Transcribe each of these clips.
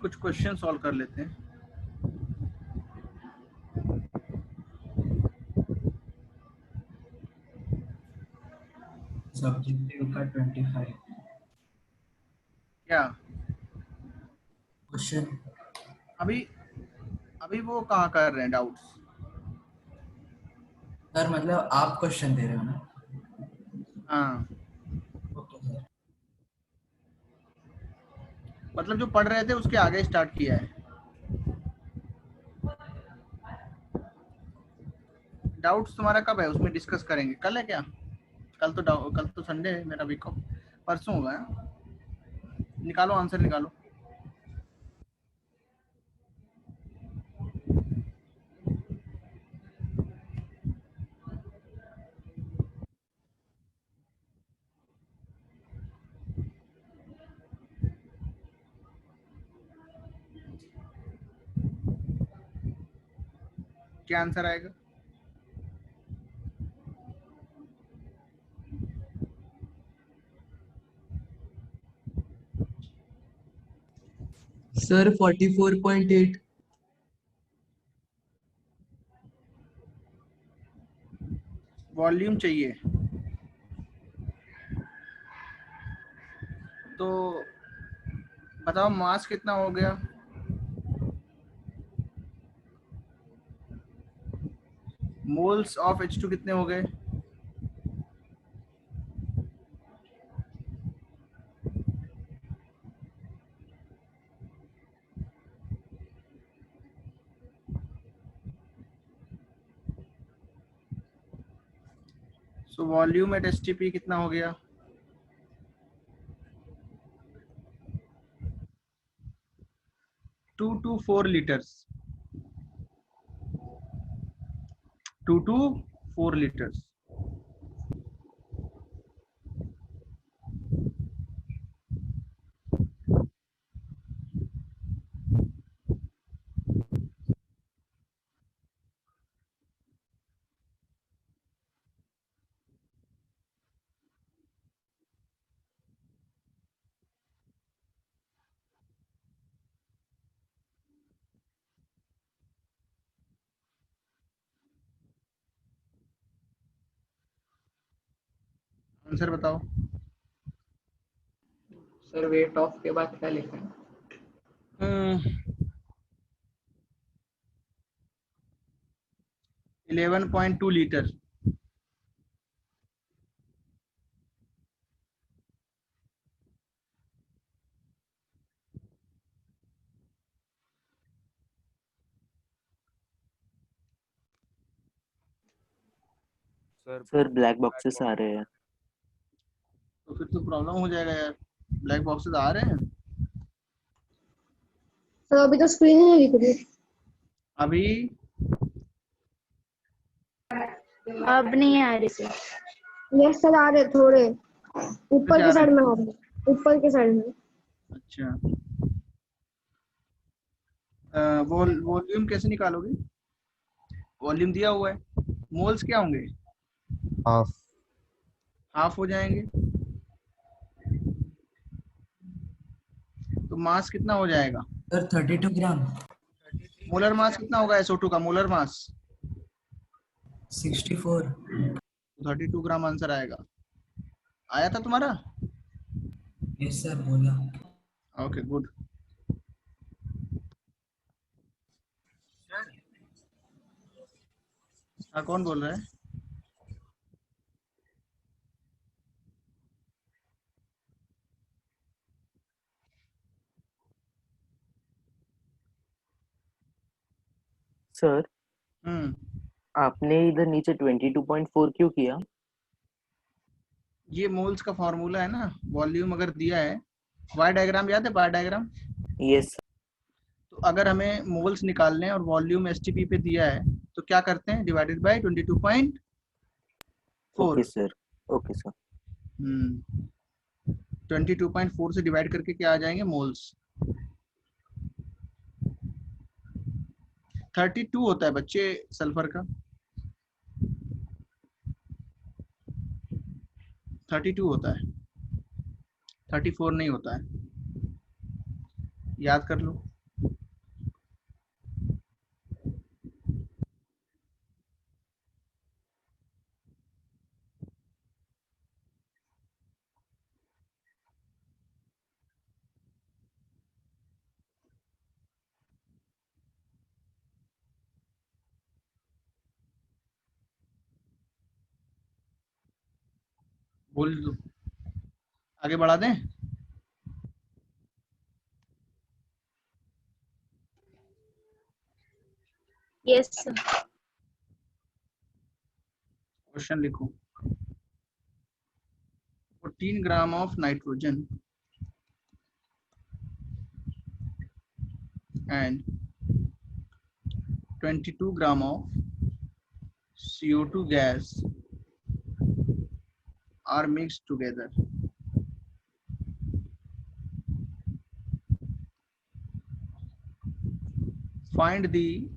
कुछ question solve कर लेते हैं। सब्जेक्टिव का 25 क्या क्वेश्चन। अभी वो कहाँ कर रहे हैं डाउट्स? सर मतलब आप क्वेश्चन दे रहे हो ना? हाँ, ओके सर। मतलब जो पढ़ रहे थे उसके आगे स्टार्ट किया है। डाउट्स तुम्हारा कब है उसमें डिस्कस करेंगे? कल है क्या? कल तो संडे है, मेरा वीक ऑफ। परसों होगा। निकालो आंसर निकालो। क्या आंसर आएगा? सर 44.8। वॉल्यूम चाहिए तो बताओ मास कितना हो गया? मोल्स ऑफ H2 कितने हो गए? सो वॉल्यूम एट STP कितना हो गया? 2 to 4 litres. 2 to 4 litres. Answer बताओ। सर वेट ऑफ के बाद क्या लिखा है? 11.2 लीटर। सर ब्लैक बॉक्सेस आ रहे हैं। तो फिर तो प्रॉब्लम हो जाएगा यार। ब्लैक बॉक्सेस आ रहे हैं तो अभी तो स्क्रीन ही नहीं दिख रही। अभी। अब नहीं आ रही सर। यस सर, आ रहे थोड़े ऊपर जा के रहे साइड हैं। में आ रहे, ऊपर के साइड में। अच्छा, वॉल्यूम कैसे निकालोगे? वॉल्यूम दिया हुआ है। मोल्स क्या होंगे? हाफ। हाफ हो जाएंगे। तो मास कितना हो जाएगा? सर 32 ग्राम। मोलर मास कितना होगा SO2 का? Molar mass 64। 32 ग्राम आंसर आएगा। आया था तुम्हारा? यस सर बोला। Okay good. हाँ, कौन बोल रहा है? सर हम्म आपने इधर नीचे 22.4 क्यों किया? ये मोल्स का फॉर्मूला है ना, वॉल्यूम अगर दिया है, वाई डायग्राम याद है, वाई डायग्राम। यस तो अगर हमें मोल्स निकालने हैं और वॉल्यूम एसटीपी पे दिया है तो क्या करते हैं, divided by 22.4। Okay sir, okay sir. 22.4 से डिवाइड करके क्या आ जाएंगे, मोल्स। 32 होता है बच्चे सल्फर का, 32 होता है, 34 नहीं होता है, याद कर लो। बोल दो, आगे बढ़ा दें। Yes, sir. क्वेश्चन लिखो। 14 gram of nitrogen and 22 gram of CO2 gas are mixed together. Find the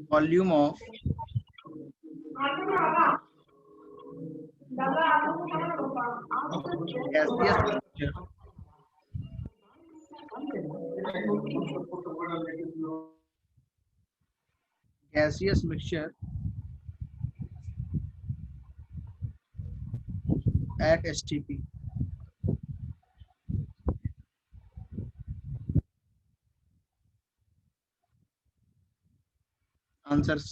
volume of gaseous mixture. Gaseous mixture at STP. Answers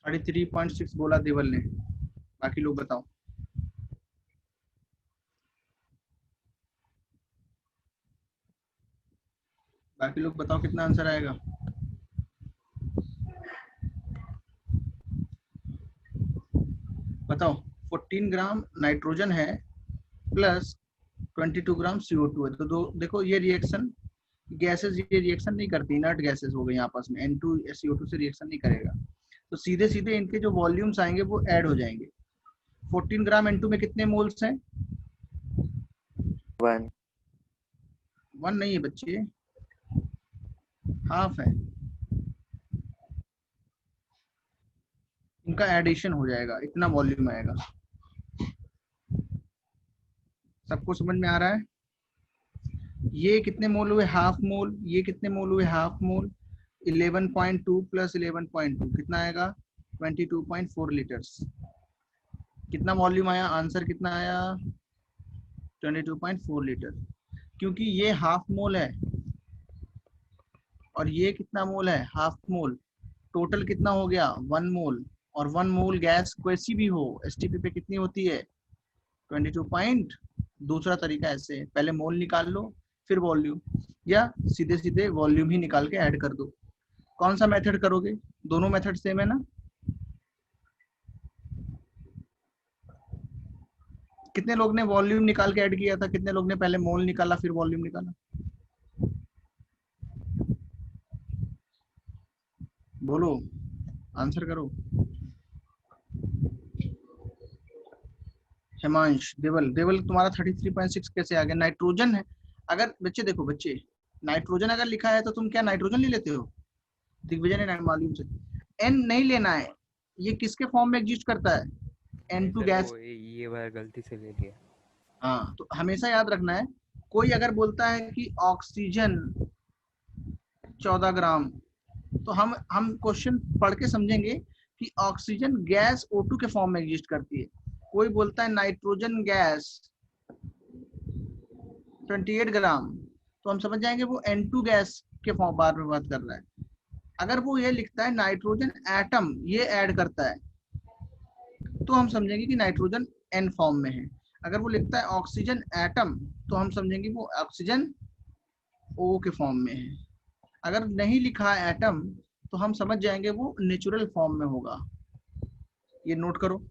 33.6 बोला देवल ने, बाकी लोग बताओ। बाकी लोग बताओ कितना आंसर आएगा। बताओ। 14 ग्राम नाइट्रोजन है प्लस 22 ग्राम CO2 है, तो दो देखो ये रिएक्शन गैसेस, ये रिएक्शन नहीं करती, इनर्ट गैसेस हो गई आपस में, N2 CO2 से रिएक्शन नहीं करेगा, तो सीधे सीधे इनके जो वॉल्यूम्स आएंगे वो ऐड हो जाएंगे। 14 ग्राम N2 में कितने मोल्स हैं? 1 1 नहीं है बच्चे, हाफ है, इनका एडिशन हो जाएगा, इतना वॉल्यूम आएगा। सबको समझ में आ रहा है? ये कितने मोल हुए, हाफ मोल, ये कितने मोल हुए, हाफ मोल। 11.2 प्लस 11.2 कितना आएगा, 22.4 लीटर्स। कितना वॉल्यूम आया, आंसर कितना आया, 22.4 लीटर, क्योंकि ये हाफ मोल है और ये कितना मोल है, हाफ मोल। टोटल कितना हो गया, 1 मोल, और 1 मोल गैस कैसी भी हो एसटीपी पे कितनी होती है, 22. दूसरा तरीका ऐसे, पहले मोल निकाल लो फिर वॉल्यूम, या सीधे सीधे वॉल्यूम ही निकाल के ऐड कर दो। कौन सा मेथड करोगे, दोनों मेथड सेम है ना। कितने लोग ने वॉल्यूम निकाल के ऐड किया था, कितने लोग ने पहले मोल निकाला फिर वॉल्यूम निकाला, बोलो आंसर करो। हिमांश, देवल, देवल तुम्हारा 33.6 कैसे आ गया, नाइट्रोजन है। अगर बच्चे देखो, बच्चे नाइट्रोजन अगर लिखा है तो तुम क्या नाइट्रोजन ले लेते हो, दिग्विजय ने मालूम से एन नहीं लेना है, ये किसके फॉर्म में एग्जिस्ट करता है, N2 गैस। ये बार गलती से ले लिया। हाँ, तो हमेशा याद रखना है, कोई अगर बोलता है कि ऑक्सीजन 14 ग्राम, तो हम क्वेश्चन पढ़ के समझेंगे कि ऑक्सीजन गैस O2 के फॉर्म में एग्जिस्ट करती है। कोई बोलता है नाइट्रोजन गैस 28 ग्राम, तो हम समझ जाएंगे वो N2 गैस के फॉर्म बार में बात कर रहा है। अगर वो ये लिखता है नाइट्रोजन एटम ये ऐड करता है, तो हम समझेंगे कि नाइट्रोजन N फॉर्म में है। अगर वो लिखता है ऑक्सीजन एटम, तो हम समझेंगे वो ऑक्सीजन O के फॉर्म में है। अगर नहीं लिखा है एटम, तो हम समझ जाएंगे वो नेचुरल फॉर्म में होगा। ये नोट करो।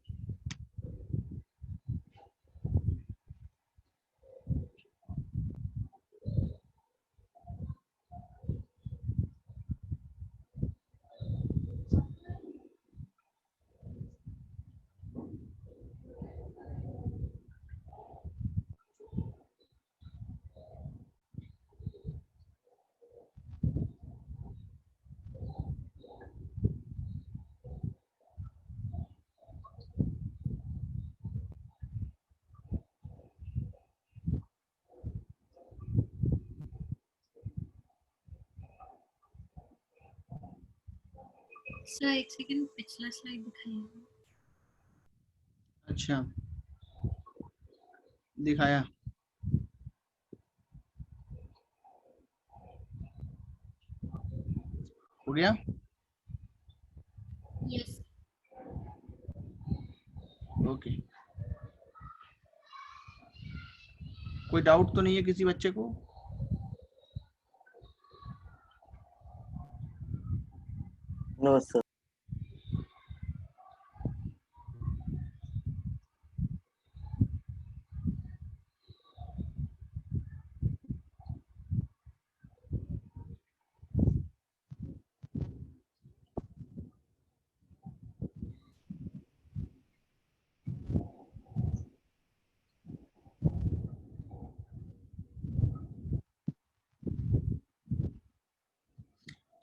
सर एक सेकंड पिछला स्लाइड दिखाइए। अच्छा, दिखाया। हो गया। यस। ओके, कोई डाउट तो नहीं है किसी बच्चे को? No sir.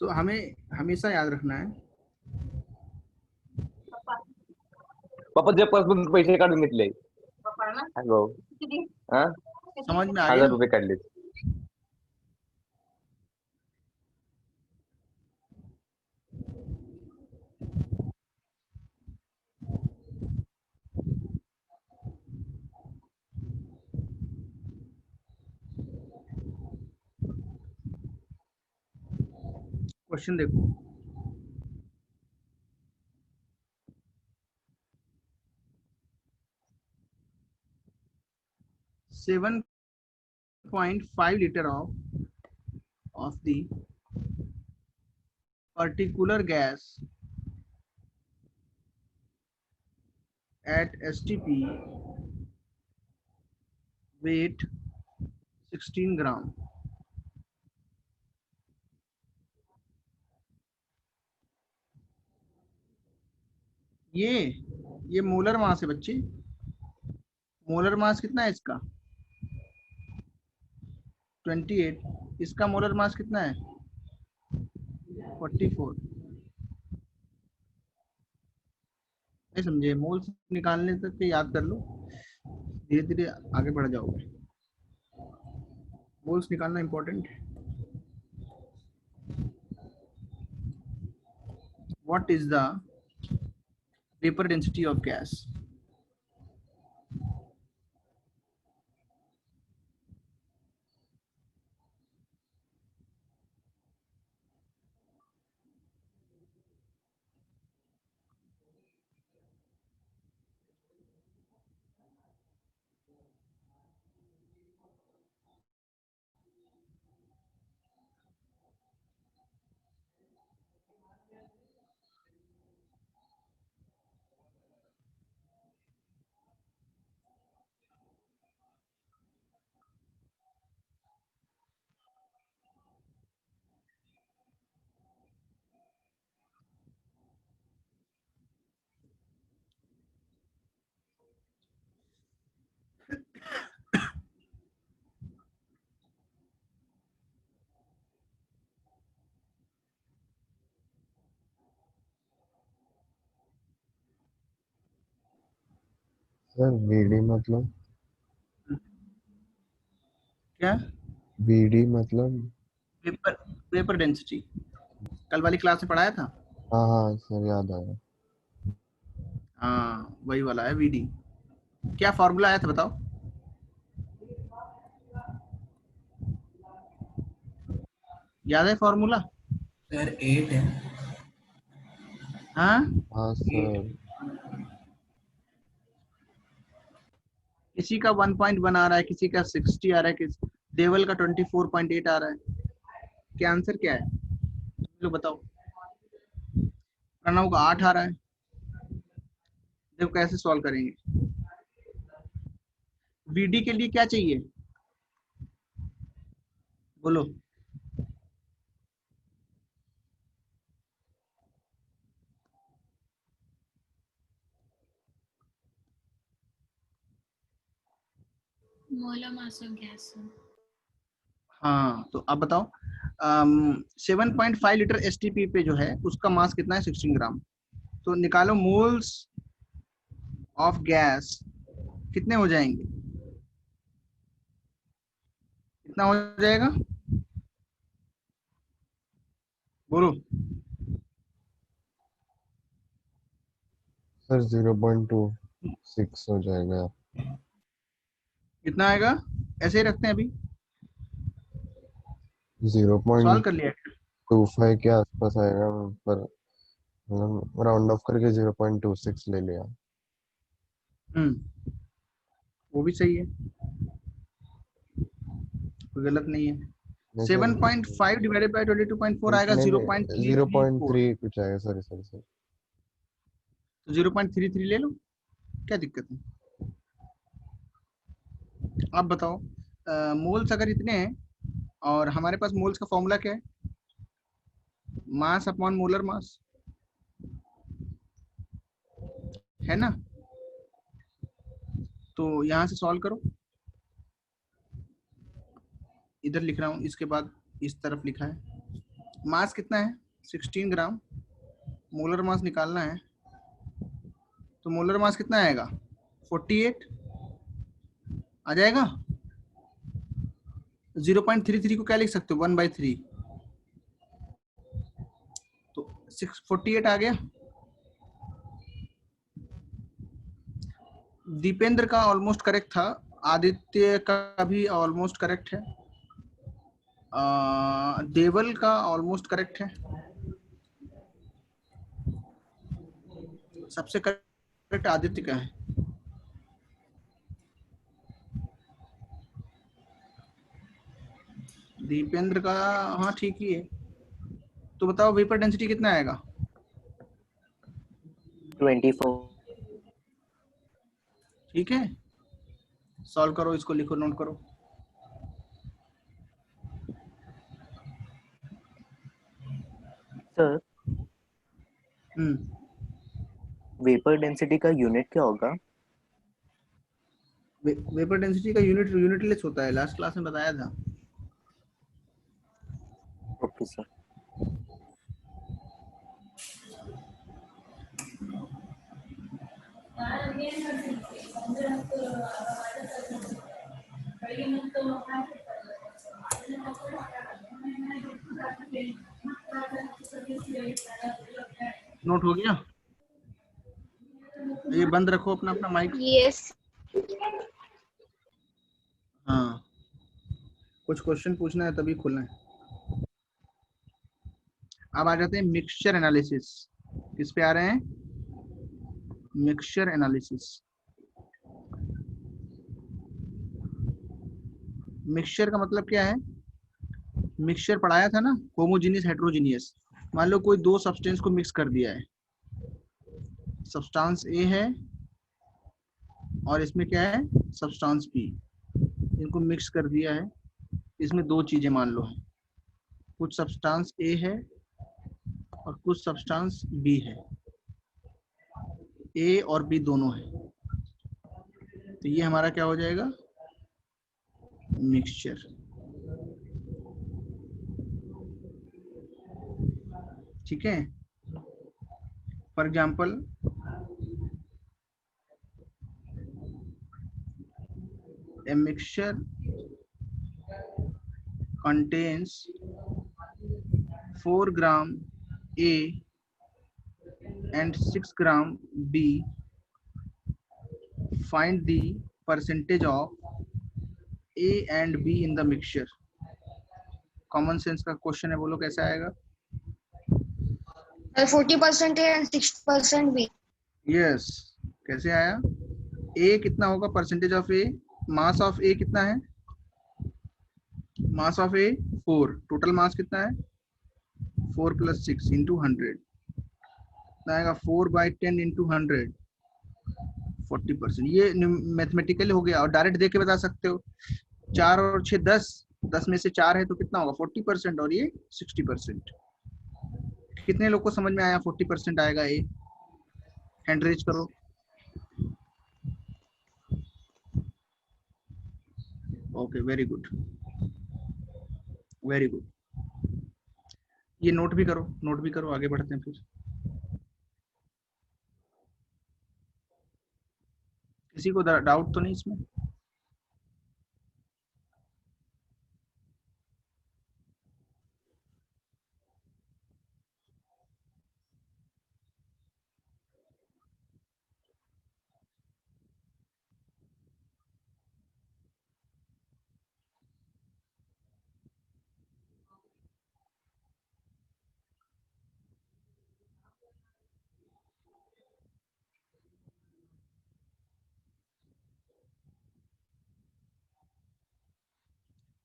तो हमें हमेशा याद रखना है, पप्पा तुझ्यापासून पैसे काढून घेतले. हॅलो हा समझ में आ 1000 गया? रुपये काढले. क्वेश्चन देखो, seven 0.5 liter of the particular gas at STP weight 16 gram. ये मोलर मास है बच्चे। मोलर मास कितना है इसका? 28। इसका मोलर मास कितना है? 44। नहीं समझे? मोल्स निकालने तक के याद कर लो, धीरे धीरे आगे बढ़ जाओगे। मोल्स निकालना इंपॉर्टेंट है। What is the vapor density of gas? Sir VD मतलब? क्या? वीडी मतलब? वेपर डेंसिटी कल वाली क्लास में पढ़ाया था। हाँ हाँ सर याद आया। हाँ वही वाला है वीडी। क्या फॉर्मूला आया था बताओ? याद है फॉर्मूला? सर 8 है। हाँ हाँ सर। किसी का 1.1 आ रहा है, किसी का 60 आ रहा है, देवल का 24.8 आ रहा है। क्या आंसर क्या है तुम लोग बताओ? प्रणव का 8 आ रहा है, देखो कैसे सॉल्व करेंगे। वीडी के लिए क्या चाहिए बोलो। Molar mass of gas. हाँ तो अब बताओ 7.5 लीटर एसटीपी पे जो है उसका मास कितना है 16 ग्राम। तो निकालो मोल्स ऑफ गैस कितने हो जाएंगे, कितना हो जाएगा बोलो। सर 0.26 हो जाएगा। कितना आएगा, ऐसे ही रखते हैं अभी, सॉल्व कर लिया। 0.25 के आसपास आएगा, पर राउंड ऑफ करके 0.26 ले लिया। वो भी सही है, कोई गलत नहीं है। 7.5 डिवाइडेड बाय 22.4 आएगा 0.33 0.3 कुछ आएगा। सॉरी सॉरी सॉरी, तो 0.33 ले लो, क्या दिक्कत है। आप बताओ मोल्स अगर इतने हैं और हमारे पास मोल्स का फॉर्मूला क्या है, मास अपॉन मोलर मास है ना। तो यहां से सॉल्व करो, इधर लिख रहा हूं, इसके बाद इस तरफ लिखा है। मास कितना है 16 ग्राम, मोलर मास निकालना है, तो मोलर मास कितना आएगा 48 आ जाएगा। 0.33 को क्या लिख सकते हो 1/3, तो 648 आ गया। दीपेंद्र का ऑलमोस्ट करेक्ट था, आदित्य का भी ऑलमोस्ट करेक्ट है, देवल का ऑलमोस्ट करेक्ट है, सबसे करेक्ट आदित्य का है। दीपेंद्र का हाँ ठीक ही है। तो बताओ वेपर डेंसिटी कितना आएगा 24। ठीक है, सॉल्व करो, इसको लिखो, नोट करो। सर वेपर डेंसिटी का यूनिट क्या होगा? वेपर डेंसिटी का यूनिटलेस होता है, लास्ट क्लास में बताया था। Okay sir. नोट हो गया, ये बंद रखो अपना अपना माइक। यस। हाँ कुछ क्वेश्चन पूछना है तभी खोलना है। अब आ जाते हैं मिक्सचर एनालिसिस। किस पे आ रहे हैं, मिक्सचर एनालिसिस। मिक्सचर का मतलब क्या है, मिक्सचर पढ़ाया था ना, होमोजीनियस हेट्रोजीनियस। मान लो कोई दो सब्सटेंस को मिक्स कर दिया है, सब्सटेंस ए है और इसमें क्या है सब्सटेंस बी, इनको मिक्स कर दिया है। इसमें दो चीजें मान लो है, कुछ सब्सटेंस ए है और कुछ सब्सटेंस बी है, ए और बी दोनों है, तो ये हमारा क्या हो जाएगा मिक्सचर। ठीक है, for example a mixture contains 4 gram A and 6 gram B. Find the percentage of A and B in the mixture. Common sense का क्वेश्चन है, बोलो कैसे आएगा। 40% A and 6% B. यस, कैसे आया, A कितना होगा percentage of A, mass of A कितना है, मास ऑफ ए 4, टोटल मास कितना है 4 + 6 × 100, कितना आएगा 4/10 × 100, 40%। ये मैथमेटिकली हो गया, और डायरेक्ट देख के बता सकते हो। 4 और 6 10, 10 में से 4 है तो कितना होगा 40%, और ये 60%। कितने लोग को समझ में आया 40% आएगा ये? हैंड रेज करो। Okay, very good very good. ये नोट भी करो, नोट भी करो, आगे बढ़ते हैं फिर। किसी को डाउट तो नहीं इसमें?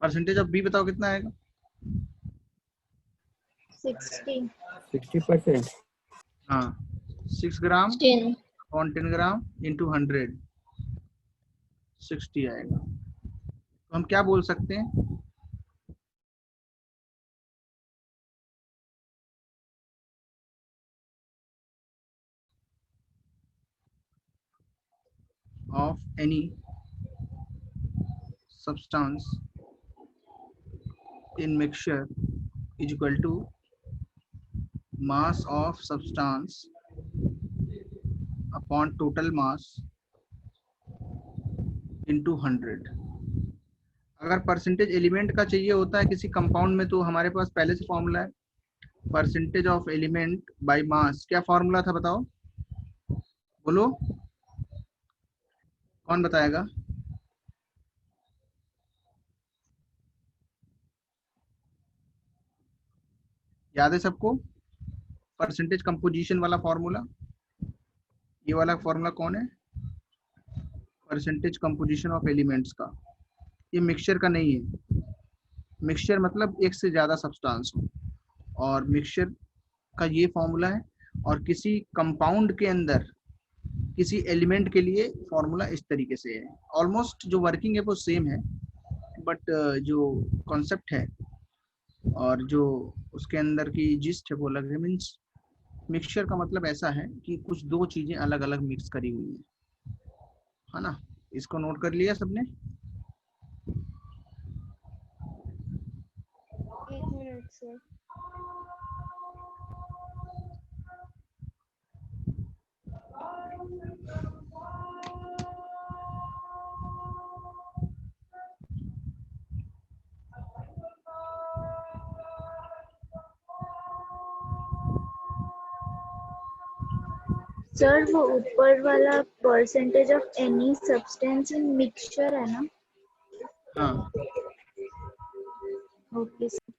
परसेंटेज ऑफ बी बताओ कितना आएगा? 60 60%। हाँ, 6 ग्राम 10 अपॉन 10 ग्राम इंटू 100, 60 आएगा। तो हम क्या बोल सकते हैं? of any substance in mixture is equal to mass of substance upon total mass into 100। अगर परसेंटेज एलिमेंट का चाहिए होता है किसी कंपाउंड में, तो हमारे पास पहले से फॉर्मूला है, percentage of element by mass. क्या फॉर्मूला था बताओ, बोलो, कौन बताएगा? याद है सबको परसेंटेज कंपोजिशन वाला फॉर्मूला? ये वाला फॉर्मूला कौन है? परसेंटेज कंपोजिशन ऑफ एलिमेंट्स का। ये मिक्सचर का नहीं है। मिक्सचर मतलब एक से ज्यादा सब्सटेंस हो, और मिक्सचर का ये फॉर्मूला है। और किसी कंपाउंड के अंदर किसी एलिमेंट के लिए फॉर्मूला इस तरीके से है। ऑलमोस्ट जो वर्किंग है वो सेम है, बट जो कॉन्सेप्ट है और जो उसके अंदर की जिस्ट है वो अलग है। मीन्स मिक्सचर का मतलब ऐसा है कि कुछ दो चीजें अलग अलग मिक्स करी हुई है ना? इसको नोट कर लिया सबने? 1 मिनट सर। सर वो ऊपर वाला percentage of any substance in mixture है ना? हाँ, ओके सर।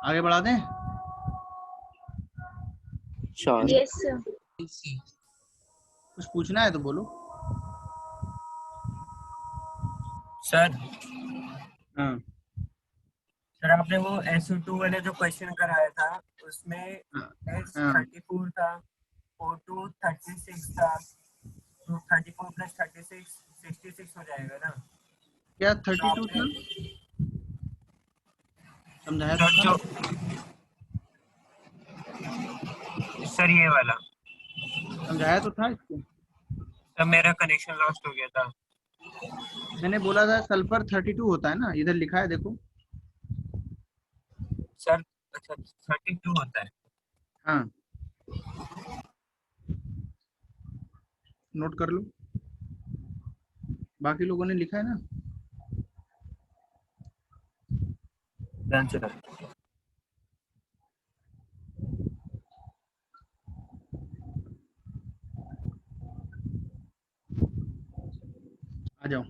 आगे बढ़ा दें? श्योर। Yes sir. कुछ पूछना है तो बोलो। सर हाँ सर आपने वो SO2 वाले जो क्वेश्चन कराया था उसमें S34 था, O2 36 था, तो 34 प्लस 36 66 हो जाएगा ना? क्या 32 था? समझाया तो जो सर ये वाला समझाया तो था इसको। सर मेरा कनेक्शन लॉस्ट हो गया था। मैंने बोला था सल्फर 32 होता है ना, इधर लिखा है देखो। सर अच्छा 32 होता है। हाँ, नोट कर लो, बाकी लोगों ने लिखा है ना। Done sir. आ जाओ।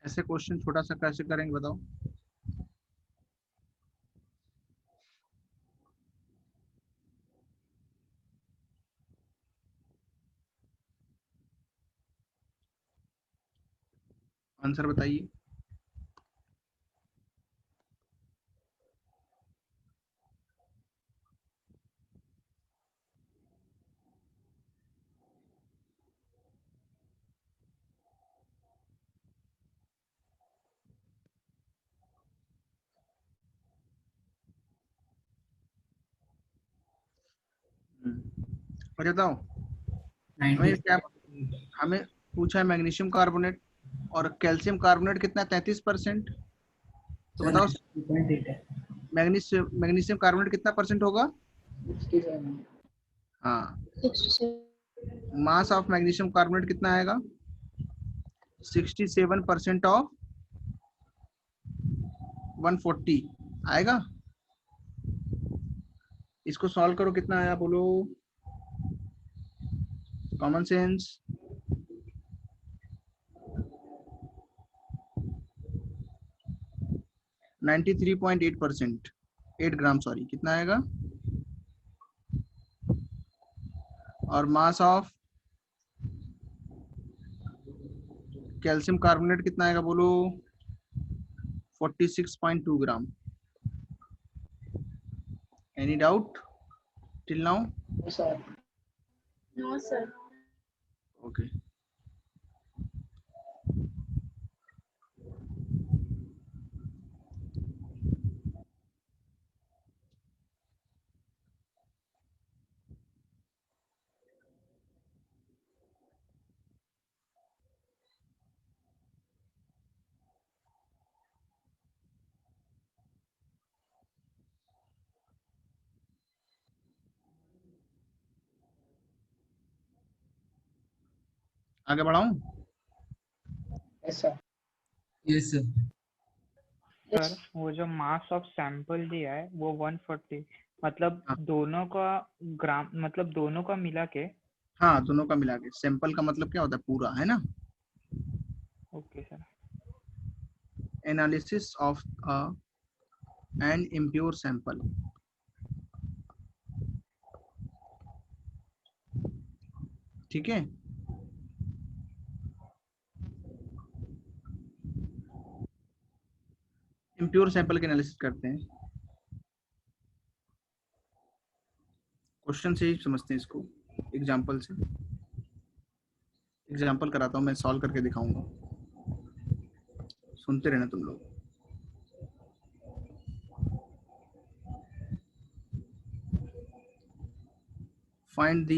ऐसे क्वेश्चन छोटा सा कैसे करेंगे बताओ। आंसर बताइए। और बताओ, हमें क्या, 98 हमें पूछा है मैग्नीशियम कार्बोनेट और कैल्शियम कार्बोनेट कितना, 33%। तो सर बताओ 92.8 है। मैग्नीशियम कार्बोनेट कितना परसेंट होगा। 67 हाँ, मास ऑफ मैग्नीशियम कार्बोनेट कितना आएगा, 67% ऑफ 140 आएगा। इसको सॉल्व करो, कितना आया बोलो, कॉमन सेंस। 93.8%, 8 ग्राम सॉरी, कितना आएगा। और मास ऑफ कैल्शियम कार्बोनेट कितना आएगा बोलो, 46.2 gram. Any doubt till now. Sir. No sir. Okay, आगे बढ़ाऊं। Yes sir. Yes sir. Sir वो जो मास ऑफ सैंपल दिया है वो 140, मतलब हाँ। दोनों का ग्राम, मतलब दोनों का मिला के। हाँ, दोनों का मिला के, सैंपल का मतलब क्या होता है, पूरा, है ना। Okay sir. Analysis of an impure sample. ठीक है, इम्प्योर सैंपल के एनालिसिस करते हैं, क्वेश्चन से ही समझते हैं इसको, एग्जांपल से। एग्जांपल कराता हूँ मैं, सॉल्व करके दिखाऊंगा, सुनते रहना तुम लोग। Find the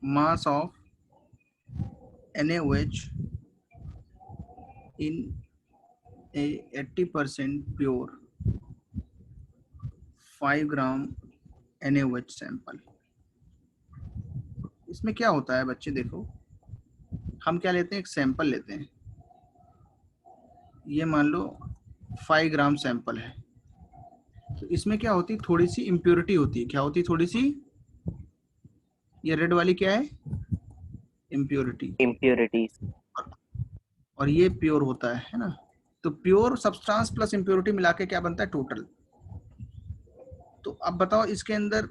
mass of NaOH in a 80% pure 5 gram NaOH sample. इसमें क्या होता है बच्चे, देखो, हम क्या लेते हैं, एक सैंपल लेते हैं, ये मान लो 5 ग्राम सैंपल है, तो इसमें क्या होती है, थोड़ी सी इम्प्योरिटी होती है। क्या होती है, थोड़ी सी, ये रेड वाली क्या है, इम्प्योरिटी। impurities और ये प्योर होता है ना। तो प्योर सब्सटेंस प्लस इम्प्योरिटी मिला के क्या बनता है टोटल। तो अब बताओ इसके अंदर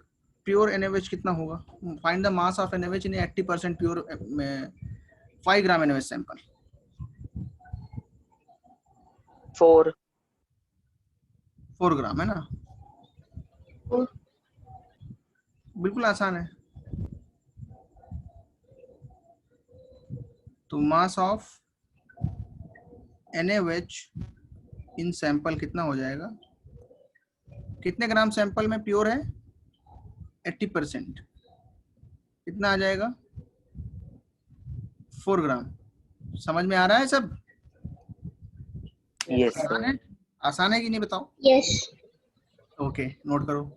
प्योर NaOH कितना होगा। Find the mass of NaOH in 80% pure 5 gram NaOH sample. 4 ग्राम है ना, बिल्कुल आसान है। तो mass of NaOH in sample कितना हो जाएगा, कितने ग्राम सैंपल में प्योर है 80%, कितना आ जाएगा 4 ग्राम। समझ में आ रहा है सब? यस आसान है, आसान है कि नहीं बताओ। यस। ओके नोट करो।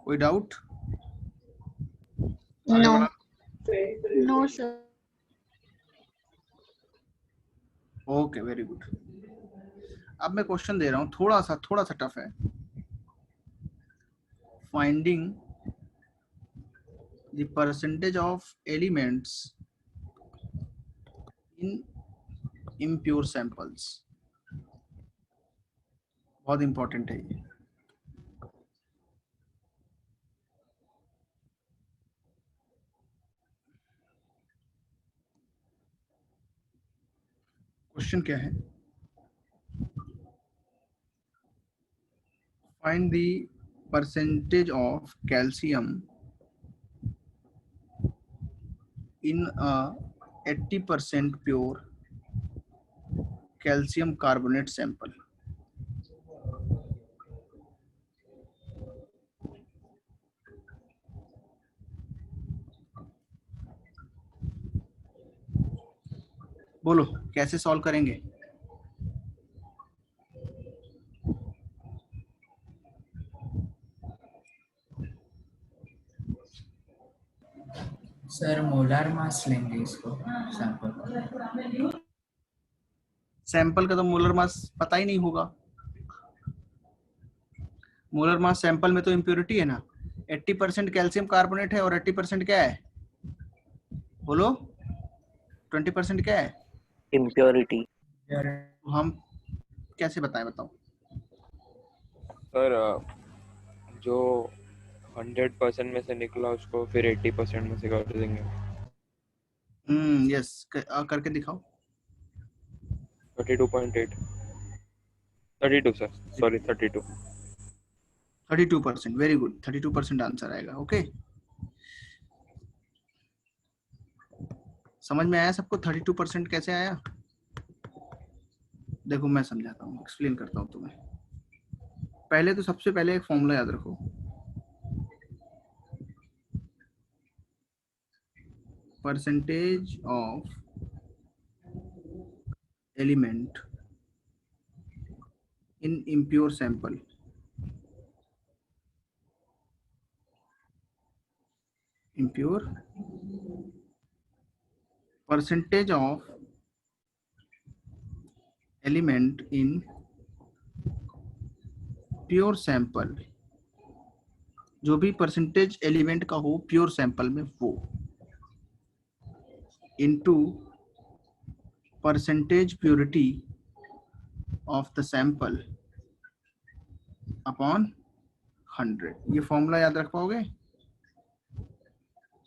कोई doubt? No no sir. Okay very good. अब मैं क्वेश्चन दे रहा हूँ, थोड़ा सा टफ है। Finding the percentage of elements in impure samples, बहुत इंपॉर्टेंट है ये। क्वेश्चन क्या है, find the percentage of calcium in 80% pure calcium carbonate sample. बोलो कैसे सॉल्व करेंगे। सर मोलार मास लेंगे इसको सैंपल। सैंपल का तो मोलर मास पता ही नहीं होगा। मोलर मास सैंपल में तो इम्प्योरिटी है ना। 80% कैल्शियम कार्बोनेट है और 80% क्या है बोलो, 20% क्या है इम्प्योरिटी। हम कैसे बताएं बताओ। सर जो 100% में से निकला उसको फिर 80% में से कर देंगे। यस करके दिखाओ। 32.8 32 sir sorry 32 32%। Very good, 32% answer आएगा। ओके समझ में आया सबको 32% कैसे आया। देखो मैं समझाता हूँ, एक्सप्लेन करता हूँ तुम्हें। पहले तो सबसे पहले एक फॉर्मूला याद रखो, percentage of element in impure sample. Impure percentage of element in pure sample, जो भी परसेंटेज एलिमेंट का हो प्योर सैंपल में वो, into percentage purity of the sample upon 100। ये फॉर्मूला याद रख पाओगे?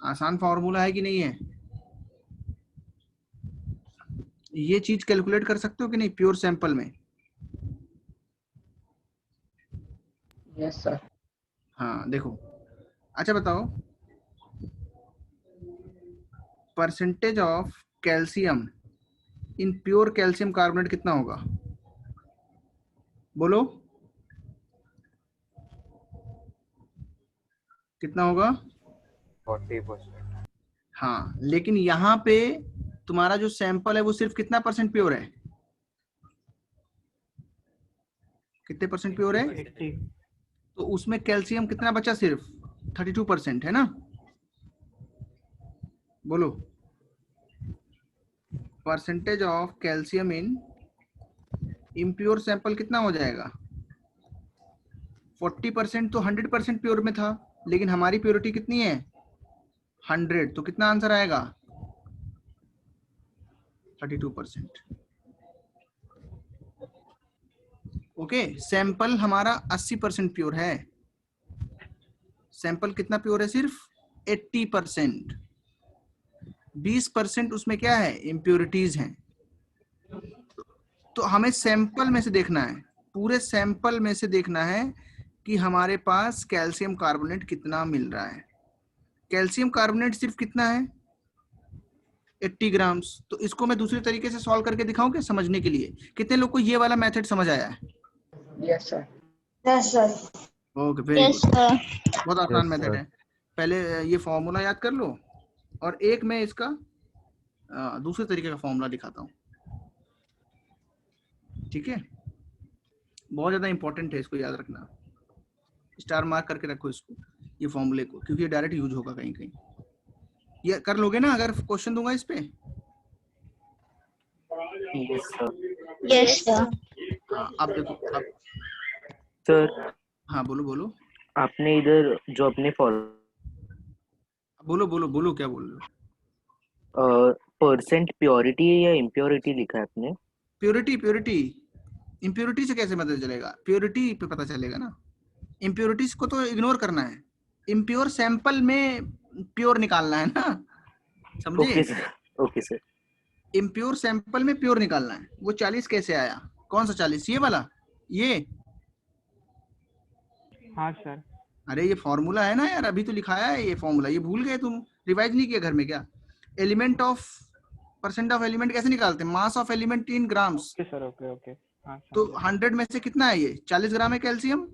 आसान फॉर्मूला है कि नहीं है? ये चीज कैलकुलेट कर सकते हो कि नहीं प्योर सैंपल में? Yes sir. हाँ देखो, अच्छा बताओ percentage of calcium in pure calcium carbonate कितना होगा बोलो। कितना होगा? 40%। हाँ, लेकिन यहाँ पे तुम्हारा जो सैंपल है वो सिर्फ कितना परसेंट प्योर है? कितने परसेंट प्योर है? 80। तो उसमें कैल्शियम कितना बचा? सिर्फ 32% है ना? बोलो, percentage of calcium in impure sample कितना हो जाएगा? 40% तो 100% प्योर में था, लेकिन हमारी प्योरिटी कितनी है? 100, तो कितना आंसर आएगा? 32%। ओके, सैंपल हमारा 80% प्योर है। सैंपल कितना प्योर है? सिर्फ 80%। 20% उसमें क्या है? इम्प्योरिटीज हैं। तो हमें सैंपल में से देखना है, पूरे सैंपल में से देखना है कि हमारे पास कैल्शियम कार्बोनेट कितना मिल रहा है। कैल्शियम कार्बोनेट सिर्फ कितना है? 80 ग्राम्स। तो इसको मैं दूसरे तरीके से सॉल्व करके दिखाऊं क्या, समझने के लिए? कितने लोग को ये वाला मेथड समझ आया है? Yes sir. Yes sir. Okay, very yes good. Sir. बहुत आसान Yes, मेथड sir. है। पहले ये फॉर्मूला याद कर लो, और एक मैं इसका दूसरे तरीके का फॉर्मूला दिखाता हूँ। ठीक है, बहुत ज्यादा इंपॉर्टेंट है, इसको याद रखना। स्टार मार्क करके रखो इसको, ये फॉर्मूले को, क्योंकि ये डायरेक्ट यूज होगा कहीं कहीं। ये कर लोगे ना अगर क्वेश्चन दूंगा इस पे? Yes sir. Yes sir. हाँ, अब देखो, अब सर हाँ बोलो बोलो आपने इधर जो अपने बोलो बोलो बोलो, क्या बोल रहे हो? परसेंट प्योरिटी या इम्प्योरिटी लिखा है आपने? Purity, purity. इम्प्योरिटी से कैसे पता चलेगा? प्योरिटी पे पता चलेगा ना। इम्प्योरिटीज को तो इग्नोर करना है, इम्प्योर सैंपल में प्योर निकालना है ना, समझे? Okay sir, okay sir. Impure sample में प्योर निकालना है। वो 40 कैसे आया? कौन सा 40? ये वाला, ये? हाँ सर। अरे ये फॉर्मूला है ना यार, अभी तो लिखाया है ये फॉर्मूला, ये भूल गए तुम? रिवाइज नहीं किया घर में क्या? Element of, percent of element कैसे निकालते हैं? Mass of element in grams. Okay sir, okay okay. हाँ तो समझा। 100 में से कितना है? ये 40 ग्राम है कैल्शियम,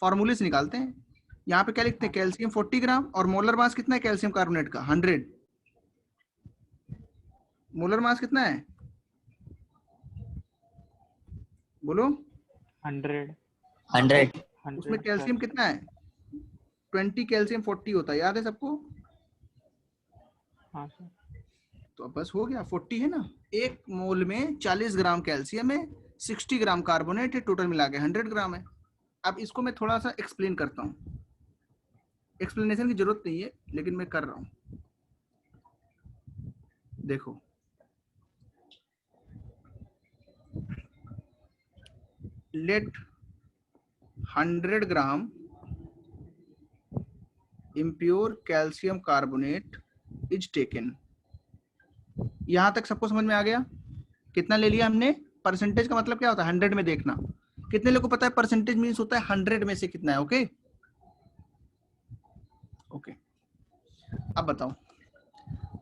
फॉर्मूले से निकालते हैं। यहाँ पे क्या लिखते हैं? कैल्शियम 40 ग्राम, और मोलर मास कितना है कैल्शियम कार्बोनेट का? 100। मोलर मास कितना है? बोलो। 100 उसमें कैल्शियम कितना है? 20, कैल्शियम 40 होता है, याद है सबको? हाँ सर। तो अब बस हो गया, 40 है ना। एक मोल में 40 ग्राम कैल्शियम है, 60 ग्राम कार्बोनेट है, टोटल मिला के 100 ग्राम है। अब इसको मैं थोड़ा सा एक्सप्लेन करता हूँ। एक्सप्लेनेशन की जरूरत नहीं है, लेकिन मैं कर रहा हूँ। देखो, late 100 gram impure calcium carbonate is taken। यहां तक सबको समझ में आ गया? कितना ले लिया हमने? परसेंटेज का मतलब क्या होता है? 100 में देखना। कितने लोगों को पता है परसेंटेज मीन्स होता है 100 में से कितना है? Okay okay. अब बताओ,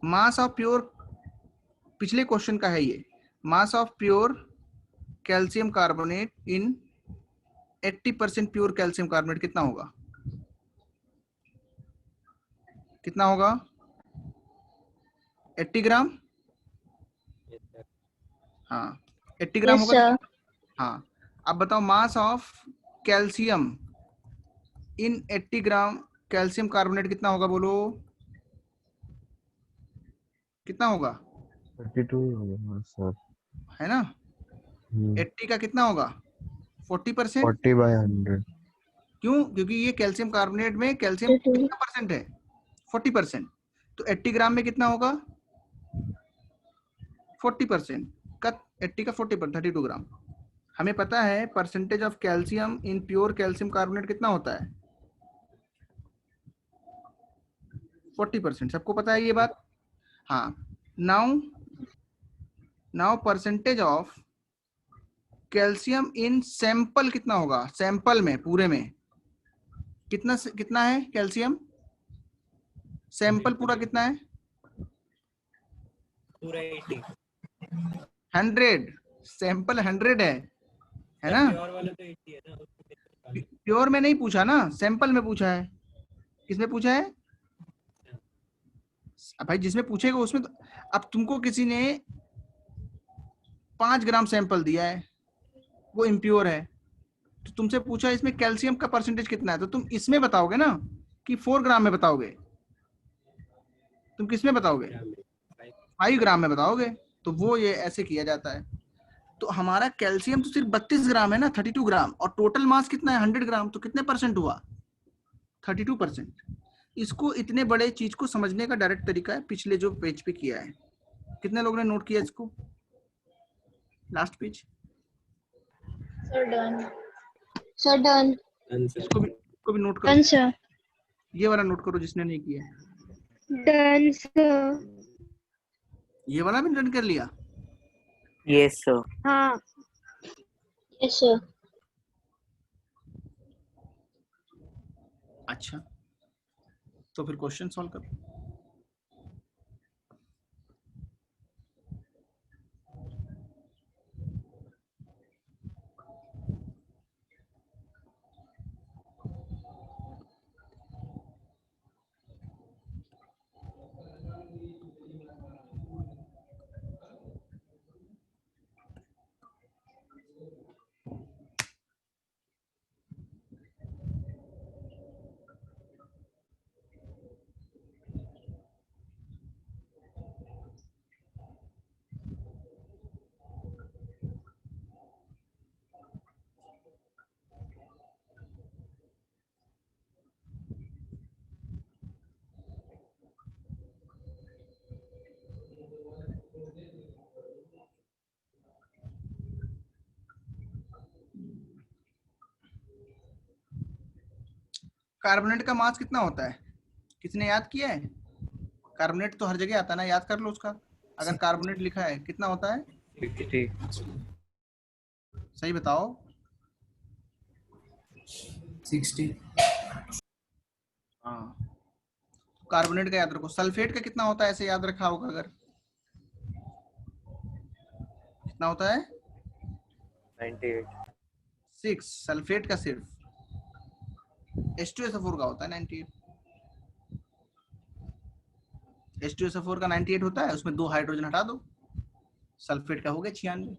मास ऑफ प्योर, पिछले क्वेश्चन का है ये, mass of pure calcium carbonate in 80% pure calcium carbonate कितना होगा? कितना होगा? 80 ग्राम। हाँ 80 ग्राम यस होगा। सर। हाँ, अब बताओ mass of calcium in 80 gram calcium carbonate कितना होगा? बोलो कितना होगा? 32 होगा सर, है ना। 80 का कितना होगा? 40%। 40/100। क्यों? क्योंकि ये कैल्शियम कार्बोनेट में कैल्शियम कितना परसेंट है? 40%। तो 80 ग्राम में कितना होगा? 40% का 80 का 40%, 32 ग्राम। हमें पता है percentage of calcium in pure calcium carbonate कितना होता है? 40%। सबको पता है ये बात? हाँ, now percentage of calcium in sample कितना होगा? सैंपल में, पूरे में कितना है कैल्शियम? सैंपल पूरा कितना है? पूरा 80। 100। सैंपल 100 है ना? प्योर वाला तो 80 है ना, प्योर में नहीं पूछा ना, सैंपल में पूछा है। किसमें पूछा है? अब भाई जिसमें पूछेगा उसमें तो, अब तुमको किसी ने 5 ग्राम सैंपल दिया है, वो इम्प्योर है, तो तुमसे पूछा इसमें कैल्शियम का परसेंटेज कितना है, तो तुम इसमें बताओगे ना कि 4 ग्राम में बताओगे? तुम किस में बताओगे? 5 ग्राम में बताओगे। तो वो ये ऐसे किया जाता है। तो हमारा कैल्शियम तो सिर्फ 32 ग्राम है ना, 32 ग्राम, और टोटल मास कितना है 100 ग्राम, तो कितने परसेंट हुआ? 32%। इसको इतने बड़े चीज को समझने का डायरेक्ट तरीका है पिछले जो पेज पे किया है। कितने लोगों ने नोट किया इसको? Last page sir done. Sir done. इसको भी नोट करो। Done sir. ये वाला नोट करो जिसने नहीं किया। Done sir. ये वाला भी डन कर लिया? Yes sir. हाँ यस सर। अच्छा, तो फिर क्वेश्चन सॉल्व करो। कार्बोनेट का मास कितना होता है? किसने याद किया है? कार्बोनेट तो हर जगह आता है ना, याद कर लो उसका। अगर कार्बोनेट लिखा है कितना होता है? 60। सही बताओ। 60। हाँ, कार्बोनेट का याद रखो। सल्फेट का कितना होता है ऐसे याद रखा होगा अगर? कितना होता है? 98। 6। सल्फेट का सिर्फ H2SO4 का होता है 98। H2SO4 का 98 होता है, उसमें 2 हाइड्रोजन हटा दो, सल्फेट का हो गया 96।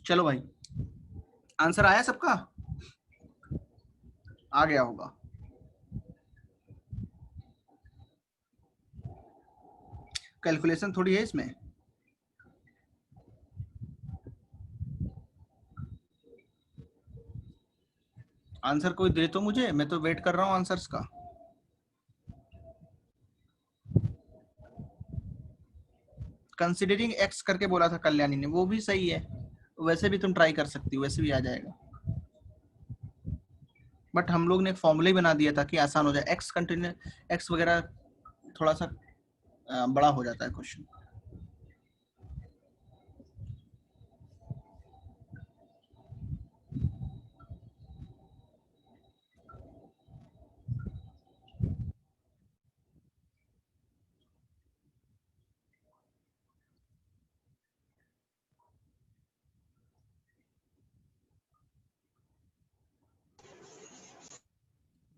चलो भाई, आंसर आया सबका? आ गया होगा। कैलकुलेशन थोड़ी है इसमें। आंसर कोई दे तो मुझे, मैं तो वेट कर रहा हूँ आंसर्स का। कंसिडरिंग एक्स करके बोला था कल्याणी ने, वो भी सही है। वैसे भी तुम ट्राई कर सकती हो, वैसे भी आ जाएगा। बट हम लोग ने एक फॉर्मूला ही बना दिया था कि आसान हो जाए। एक्स कंटिन्यू एक्स वगैरह थोड़ा सा बड़ा हो जाता है क्वेश्चन।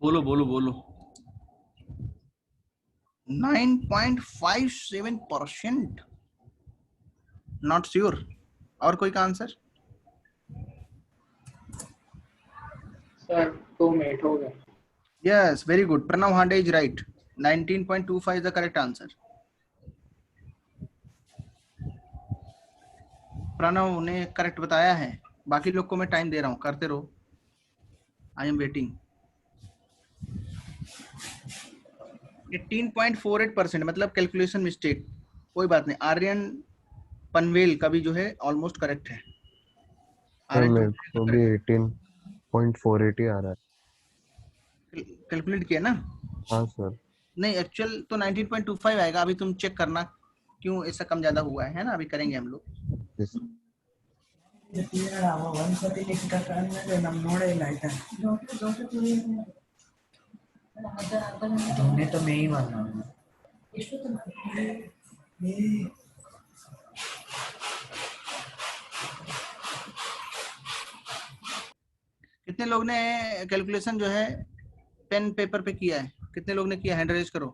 बोलो बोलो बोलो। 9.57%। Not sure. और कोई का आंसर? सर 2 मिनट हो गए। Yes, very good. Pranav Hande is right. 19.25 is the correct answer. Pranav ने करेक्ट बताया है। बाकी लोग को मैं टाइम दे रहा हूँ, करते रहो। I am waiting. 18.48% मतलब कैलकुलेशन मिस्टेक। कोई बात नहीं। आर्यन पनवेल का भी जो है ऑलमोस्ट करेक्ट है। सर मेरे को भी 18.48 ही आ रहा है। कैलकुलेट किया ना? हाँ सर। नहीं, एक्चुअल तो 19.25 आएगा। अभी तुम चेक करना क्यों ऐसा कम ज्यादा हुआ है ना, अभी करेंगे हम लोग। तुमने तो मैं ही मानना हूँ। कितने लोग ने कैलकुलेशन जो है पेन पेपर पे किया है? कितने लोग ने किया? हैंड रेज करो,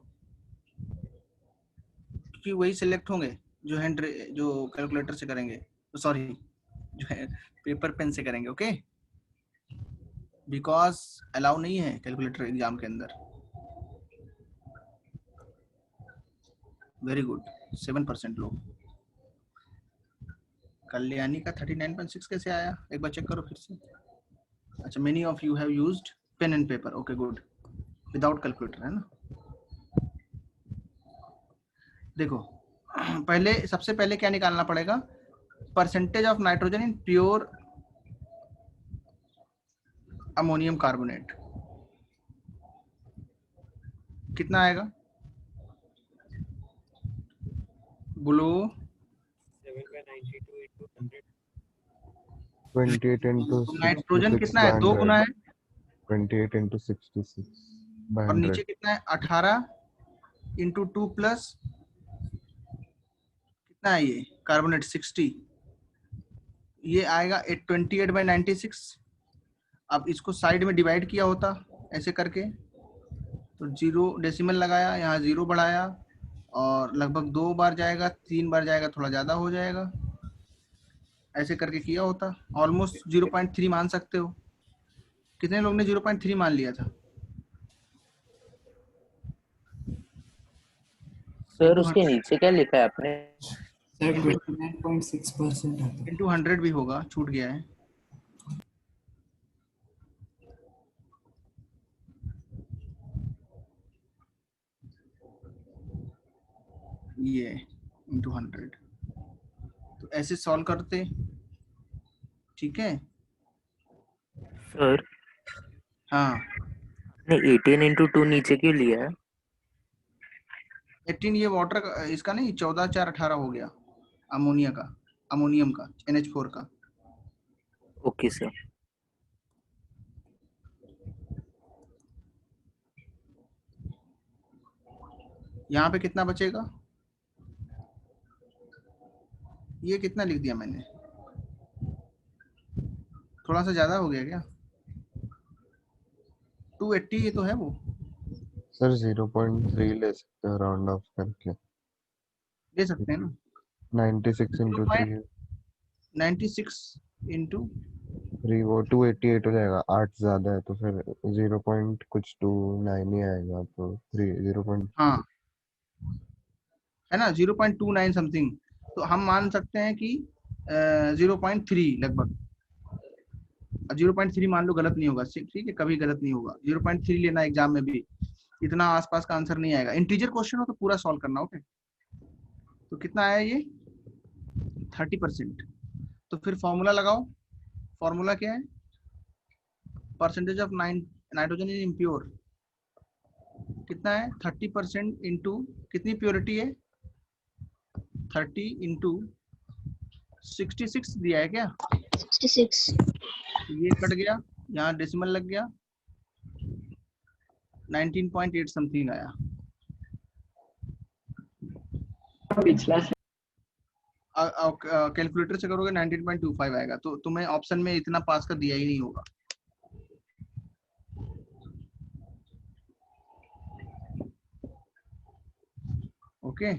क्योंकि वही सिलेक्ट होंगे जो जो कैलकुलेटर से करेंगे, सॉरी जो है पेपर पेन से करेंगे। ओके, बिकॉज अलाउ नहीं है कैलकुलेटर एग्जाम के अंदर। वेरी गुड, 7% लोग। कल्याणी का 39.6 कैसे आया? एक बार चेक करो फिर से। अच्छा, many of you have used pen and paper. Okay good, without calculator है ना। देखो पहले, सबसे पहले क्या निकालना पड़ेगा? Percentage of nitrogen in pure ammonium carbonate कितना आएगा? बोलो। 28 into नाइट्रोजन 66 कितना by है? 2 गुना 100. है। 28 into 66 by और 100. नीचे कितना है? 18 इंटू 2 प्लस कितना है ये कार्बोनेट? 60। ये आएगा 28 by 96। अब इसको साइड में डिवाइड किया होता ऐसे करके, तो 0 डेसिमल लगाया, यहाँ 0 बढ़ाया, और लगभग 2 बार जाएगा, 3 बार जाएगा, थोड़ा ज़्यादा हो जाएगा, ऐसे करके किया होता। ऑलमोस्ट 0.3 मान सकते हो। कितने लोग ने 0.3 मान लिया था? सर उसके नीचे क्या लिखा है आपने? सर 29.6% आता है। इंटू 100 भी होगा, छूट गया है। ये इंटू 100, तो ऐसे सॉल्व करते, ठीक है। सर हाँ, ने 18 into 2 नीचे क्यों लिया है? 18 ये वाटर का, इसका नहीं, 14 4 18 हो गया अमोनिया का, अमोनियम का, NH4 का। Okay sir. यहाँ पे कितना बचेगा? ये कितना लिख दिया मैंने? थोड़ा सा ज्यादा हो गया क्या? 280 ये तो है वो। सर 0.3 ले सकते हो राउंड ऑफ करके। ले सकते हैं ना। 96 into 3 96 इंटू 3 वो 288 हो जाएगा। 8 ज्यादा है तो फिर 0 point कुछ 29 ही आएगा, तो 3 0. हाँ है ना, 0.29 समथिंग। तो हम मान सकते हैं कि 0.3 लगभग। 0.3 मान लो, गलत नहीं होगा, ठीक है, कभी गलत नहीं होगा। 0.3 लेना एग्जाम में भी, इतना आसपास का आंसर नहीं आएगा। इंटीजर क्वेश्चन हो तो पूरा सॉल्व करना। ओके, तो कितना आया ये? 30%। तो फिर फॉर्मूला लगाओ। फॉर्मूला क्या है? Percentage of nitrogen in impure कितना है? 30% इंटू कितनी प्योरिटी है? 30 इंटू 66 दिया है क्या? 66। ये कट गया, यहाँ डेसिमल लग गया, 19.8 समथिंग आया। पिछला कैलकुलेटर से करोगे 19.25 आएगा। तो तुम्हें ऑप्शन में इतना पास का दिया ही नहीं होगा। ओके,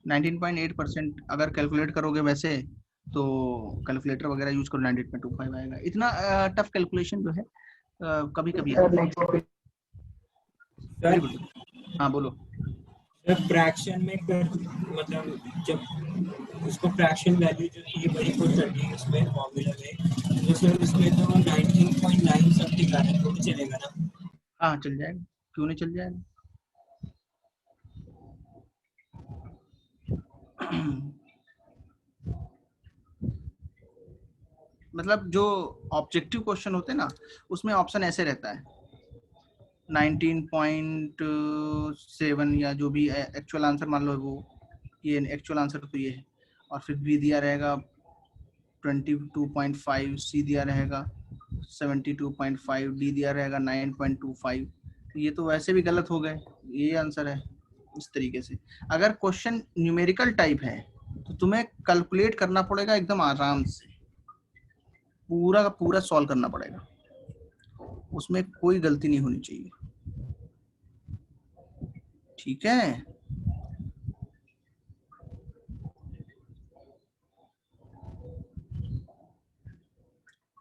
19.8% अगर कैलकुलेट करोगे वैसे, तो कैलकुलेटर वगैरह यूज करो, 19.25 आएगा। इतना टफ कैलकुलेशन जो है कभी कभी आता है। हाँ बोलो। फ्रैक्शन में मतलब जब उसको फ्रैक्शन वैल्यू जो थी वही पुट करनी है उसमें फॉर्मूला में, तो सर उसमें तो 19.9 समथिंग आ रहा है, वो भी चलेगा ना? हाँ चल जाएगा, क्यों नहीं चल जाएगा। मतलब जो ऑब्जेक्टिव क्वेश्चन होते हैं ना, उसमें ऑप्शन ऐसे रहता है 19.7 या जो भी एक्चुअल आंसर मान लो, वो ये एक्चुअल आंसर तो ये है, और फिर बी दिया रहेगा 22.5, सी दिया रहेगा 72.5, डी दिया रहेगा 9.25। ये तो वैसे भी गलत हो गए, ये आंसर है। इस तरीके से अगर क्वेश्चन न्यूमेरिकल टाइप है तो तुम्हें कैलकुलेट करना पड़ेगा एकदम आराम से, पूरा का पूरा सॉल्व करना पड़ेगा, उसमें कोई गलती नहीं होनी चाहिए। ठीक है,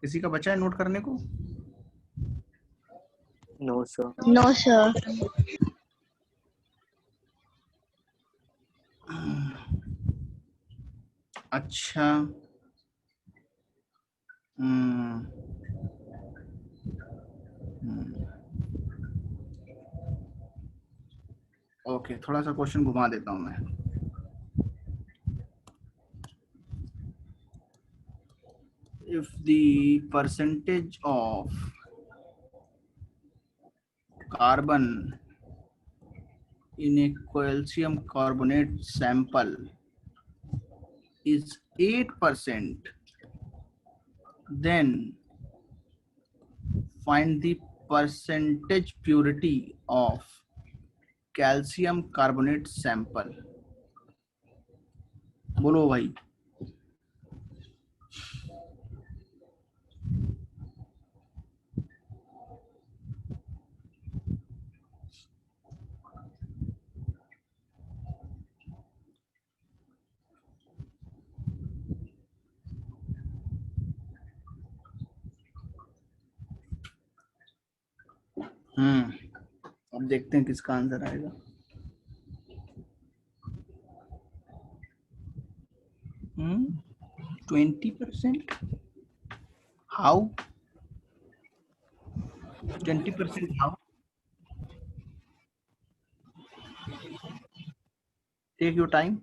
किसी का बचा है नोट करने को? No sir. No sir. अच्छा, ओके, थोड़ा सा क्वेश्चन घुमा देता हूं मैं। If the percentage of carbon in a calcium carbonate sample is 8%, then find the percentage purity of calcium carbonate sample। बोलो भाई। अब देखते हैं किसका आंसर आएगा। Hmm? 20%? How? 20% how? Take your time.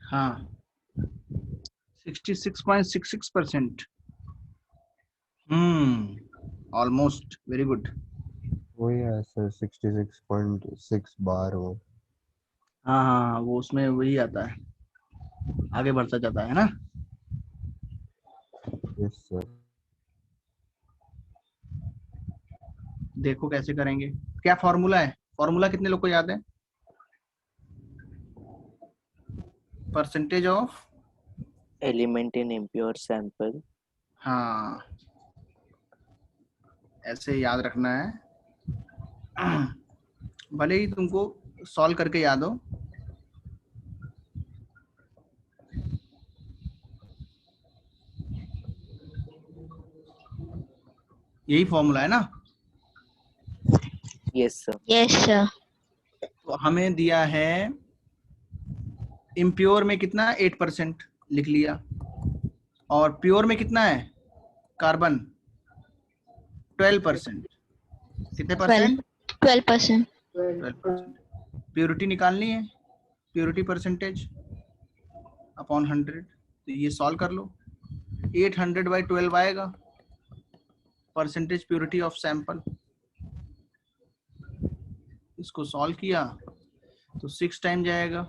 हाँ, 66.66%। Almost, very good. वही है सर, 66.6 बार हो। हाँ हाँ हाँ, वो उसमें वही आता है, आगे बढ़ता जाता है ना। Yes sir. देखो कैसे करेंगे, क्या फॉर्मूला है? फॉर्मूला कितने लोग को याद है? Percentage of element in impure sample. हाँ, ऐसे याद रखना है, भले ही तुमको सॉल्व करके याद हो। यही फॉर्मूला है ना। Yes, sir. Yes, sir. तो हमें दिया है इम्प्योर में कितना 8% लिख लिया, और प्योर में कितना है कार्बन 12%। कितने परसेंट? 12%. 12%। प्योरिटी निकालनी है, प्योरिटी परसेंटेज अपॉन 100। तो ये सॉल्व कर लो, 800/12 आएगा परसेंटेज प्योरिटी ऑफ सैंपल। इसको सॉल्व किया तो 6 टाइम जाएगा,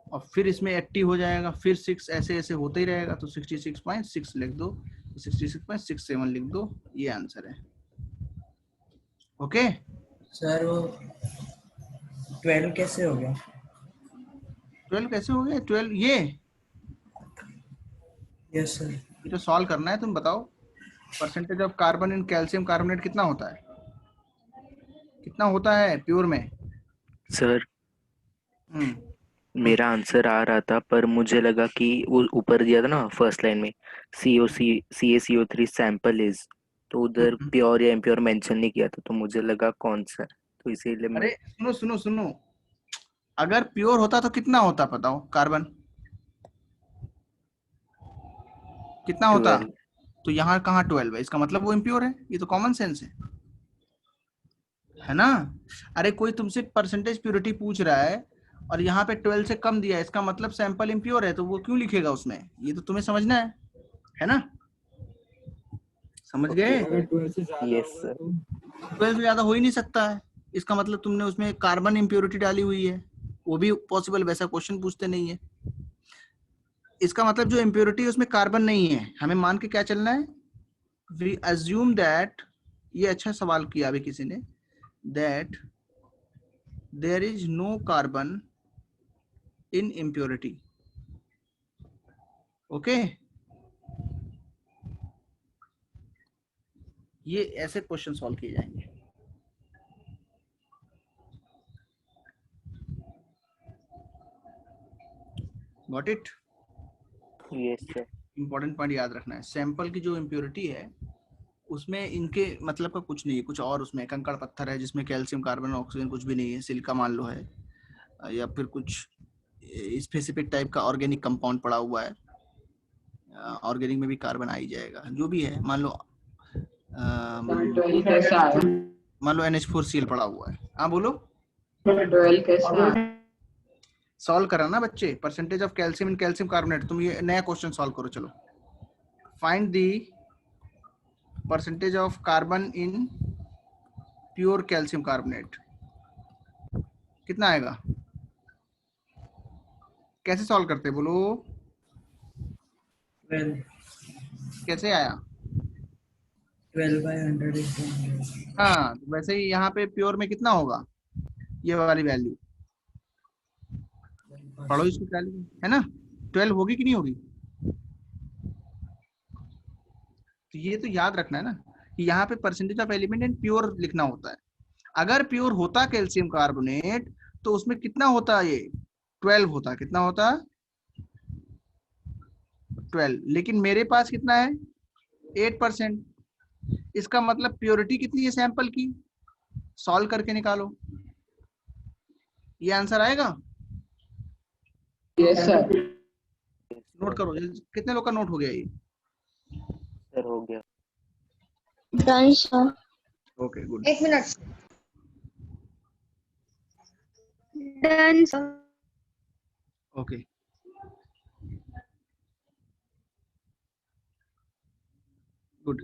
और फिर इसमें 80 हो जाएगा, फिर 6 ऐसे ऐसे होते ही रहेगा। तो 66.6 लिख दो, 66.67 लिख दो, ये आंसर है। ओके सर वो 12 कैसे हो गया? 12 कैसे हो गया? 12 ये यस सर। ये तो सॉल्व करना है, तुम बताओ। Percentage of carbon in calcium carbonate कितना होता है? कितना होता है प्योर में? सर मेरा आंसर आ रहा था, पर मुझे लगा कि वो ऊपर दिया था ना फर्स्ट लाइन में CaCO3 सैंपल इज, तो उधर प्योर या इम्प्योर मेंशन नहीं किया था, तो मुझे लगा कौन सा है, तो इसीलिए मैं। अरे सुनो सुनो सुनो, अगर प्योर होता तो कितना होता बताओ? कार्बन कितना होता? 12। तो यहाँ कहाँ 12 है? इसका मतलब वो इम्प्योर है। ये तो कॉमन सेंस है ना? अरे कोई तुमसे परसेंटेज प्योरिटी पूछ रहा है और यहाँ पे 12 से कम दिया है, इसका मतलब सैंपल इम्प्योर है, तो वो क्यों लिखेगा उसमें? ये तो तुम्हें समझना है ना? समझ गए? Yes sir. 12 से ज्यादा हो ही नहीं सकता है, इसका मतलब तुमने उसमें कार्बन इम्प्योरिटी डाली हुई है, वो भी पॉसिबल, वैसा क्वेश्चन पूछते नहीं है। इसका मतलब जो इम्प्योरिटी है उसमें कार्बन नहीं है। हमें मान के क्या चलना है? वी अज्यूम दैट, ये अच्छा सवाल किया अभी किसी ने, that there is no carbon in impurity. Okay, ये ऐसे क्वेश्चन सॉल्व किए जाएंगे। Got it? Yes sir. Important point याद रखना है, सैंपल की जो इम्प्योरिटी है उसमें इनके मतलब का कुछ नहीं है, कुछ और उसमें कंकड़ पत्थर है जिसमें कैल्शियम कार्बन ऑक्सीजन कुछ भी नहीं है, सिलिका मान लो है, या फिर कुछ स्पेसिफिक टाइप का ऑर्गेनिक कंपाउंड पड़ा हुआ है। ऑर्गेनिक में भी कार्बन आ ही जाएगा, जो भी है। मान लो मान लो NH4Cl पड़ा हुआ है। हाँ बोलो। 12 कैसा? सॉल्व करा ना बच्चे, percentage of calcium in calcium carbonate. तुम ये नया क्वेश्चन सॉल्व करो। चलो, find the percentage of carbon in pure calcium carbonate. कितना आएगा? कैसे सॉल्व करते बोलो? 12 कैसे आया? 12/100 is 100. हाँ, तो वैसे ही यहाँ पे प्योर में कितना होगा? ये वाली वैल्यू पढ़ो इसकी वैल्यू, है ना? 12 होगी कि नहीं होगी? तो ये तो याद रखना है ना कि यहाँ पे percentage of element in pure लिखना होता है। अगर प्योर होता कैल्शियम कार्बोनेट तो उसमें कितना होता? ये 12 होता। कितना होता? 12। लेकिन मेरे पास कितना है? 8%। इसका मतलब प्योरिटी कितनी है सैंपल की? सॉल्व करके निकालो, ये आंसर आएगा। Yes sir. नोट करो, कितने लोग का नोट हो गया ये? सर हो गया। Done, sir. Okay good. 1 minute. Done, sir. Okay, good.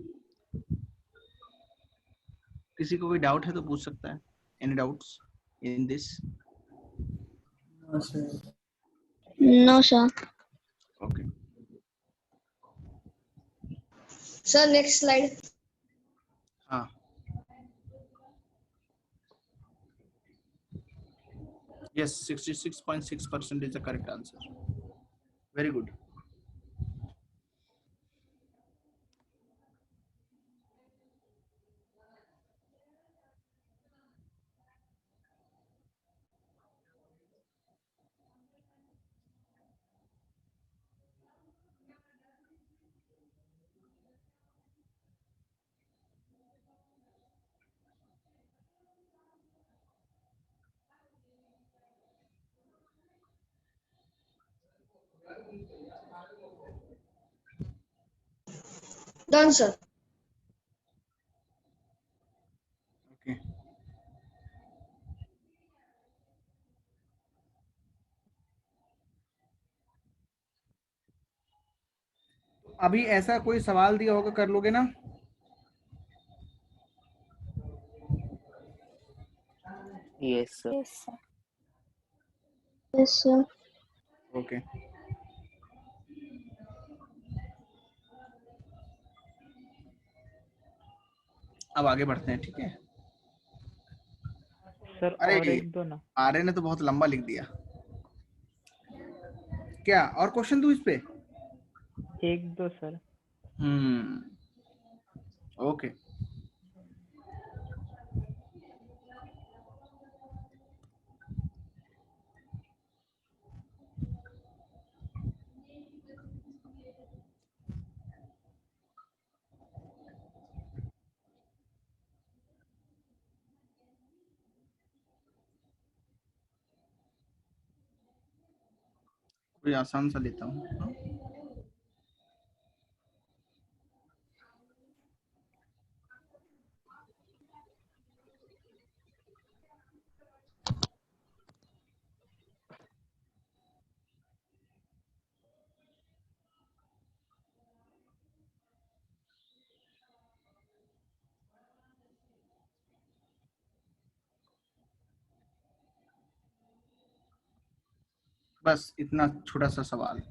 किसी को कोई डाउट है तो पूछ सकता है। Any doubts in this? No, sir. No, sir. Okay, sir next slide. हाँ। Yes, 66.6% is the correct answer. Very good. Done, sir. Okay अभी ऐसा कोई सवाल दिया होगा, कर लोगे ना? Yes sir. Yes, sir. Yes, sir. Okay अब आगे बढ़ते हैं, ठीक है? सर अरे और एक दो ना। आर्य ने तो बहुत लंबा लिख दिया। क्या और क्वेश्चन दूं इस पे? एक दो सर। ओके कोई आसान सा लेता हूँ। बस इतना छोटा सा सवाल।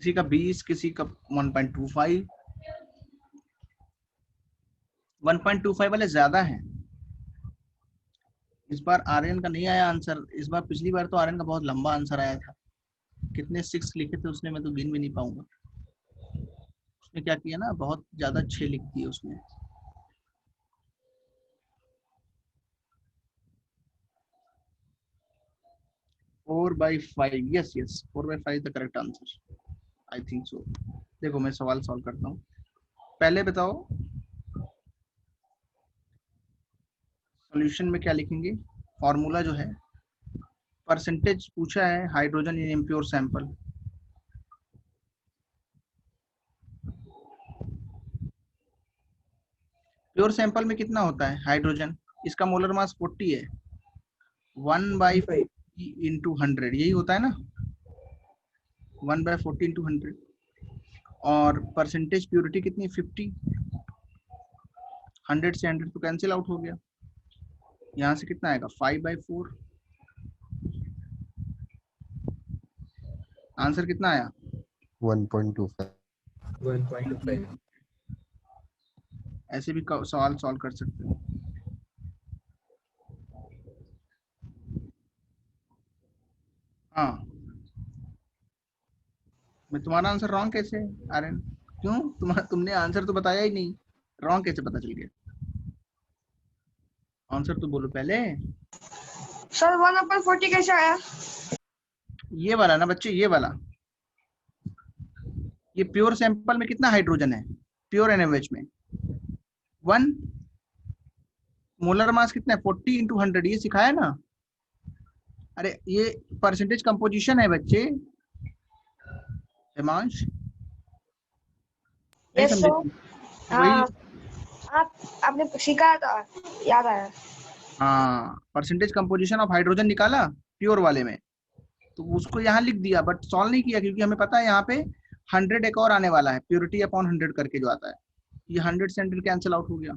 किसी का 20, किसी का 1.25। 1.25 वाले ज्यादा हैं। इस बार आर्यन का नहीं आया आंसर। इस बार, पिछली बार तो आर्यन का बहुत लंबा आंसर आया था। कितने 6 लिखे थे उसने, मैं तो गिन भी नहीं पाऊंगा। उसने क्या किया ना, बहुत ज्यादा 6 लिख दिए उसने। Four by five, yes yes, 4/5 the correct answer, I think so. देखो मैं सवाल सॉल्व करता हूँ। पहले बताओ सॉल्यूशन में क्या लिखेंगे। फॉर्मूला जो है, परसेंटेज पूछा है hydrogen in impure sample. Pure sample में कितना होता है हाइड्रोजन? इसका मोलर मास 40 है। 1/40 इंटू 100, यही होता है ना, 1/40 इंटू 100। और परसेंटेज प्योरिटी कितनी, 50। 100 से 100 तो कैंसिल आउट हो गया। यहाँ से कितना आएगा, 5/4। आंसर कितना आया, 1.25। 1.25। ऐसे भी सवाल सॉल्व कर सकते हो। हाँ, मैं तुम्हारा आंसर रॉन्ग कैसे आर्यन? क्यों? तुमने आंसर तो बताया ही नहीं, रॉन्ग कैसे पता चल गया? आंसर तो बोलो पहले। सर 1/40 कैसे आया? ये वाला ना बच्चे, ये वाला। ये प्योर सैंपल में कितना हाइड्रोजन है प्योर NaOH में? 1 मोलर मास कितना है? 40 × 100, ये सिखाया ना। अरे ये परसेंटेज कंपोजिशन है बच्चे। हिमांश नहीं यस समझे? सर। वही, आपने सिखाया था, याद आया। हाँ, परसेंटेज कंपोजिशन ऑफ हाइड्रोजन निकाला प्योर वाले में, तो उसको यहाँ लिख दिया, बट सॉल्व नहीं किया, क्योंकि हमें पता है यहाँ पे 100 एक और आने वाला है, प्योरिटी अपॉन 100 करके जो आता है। ये 100 से 100 कैंसिल आउट हो गया।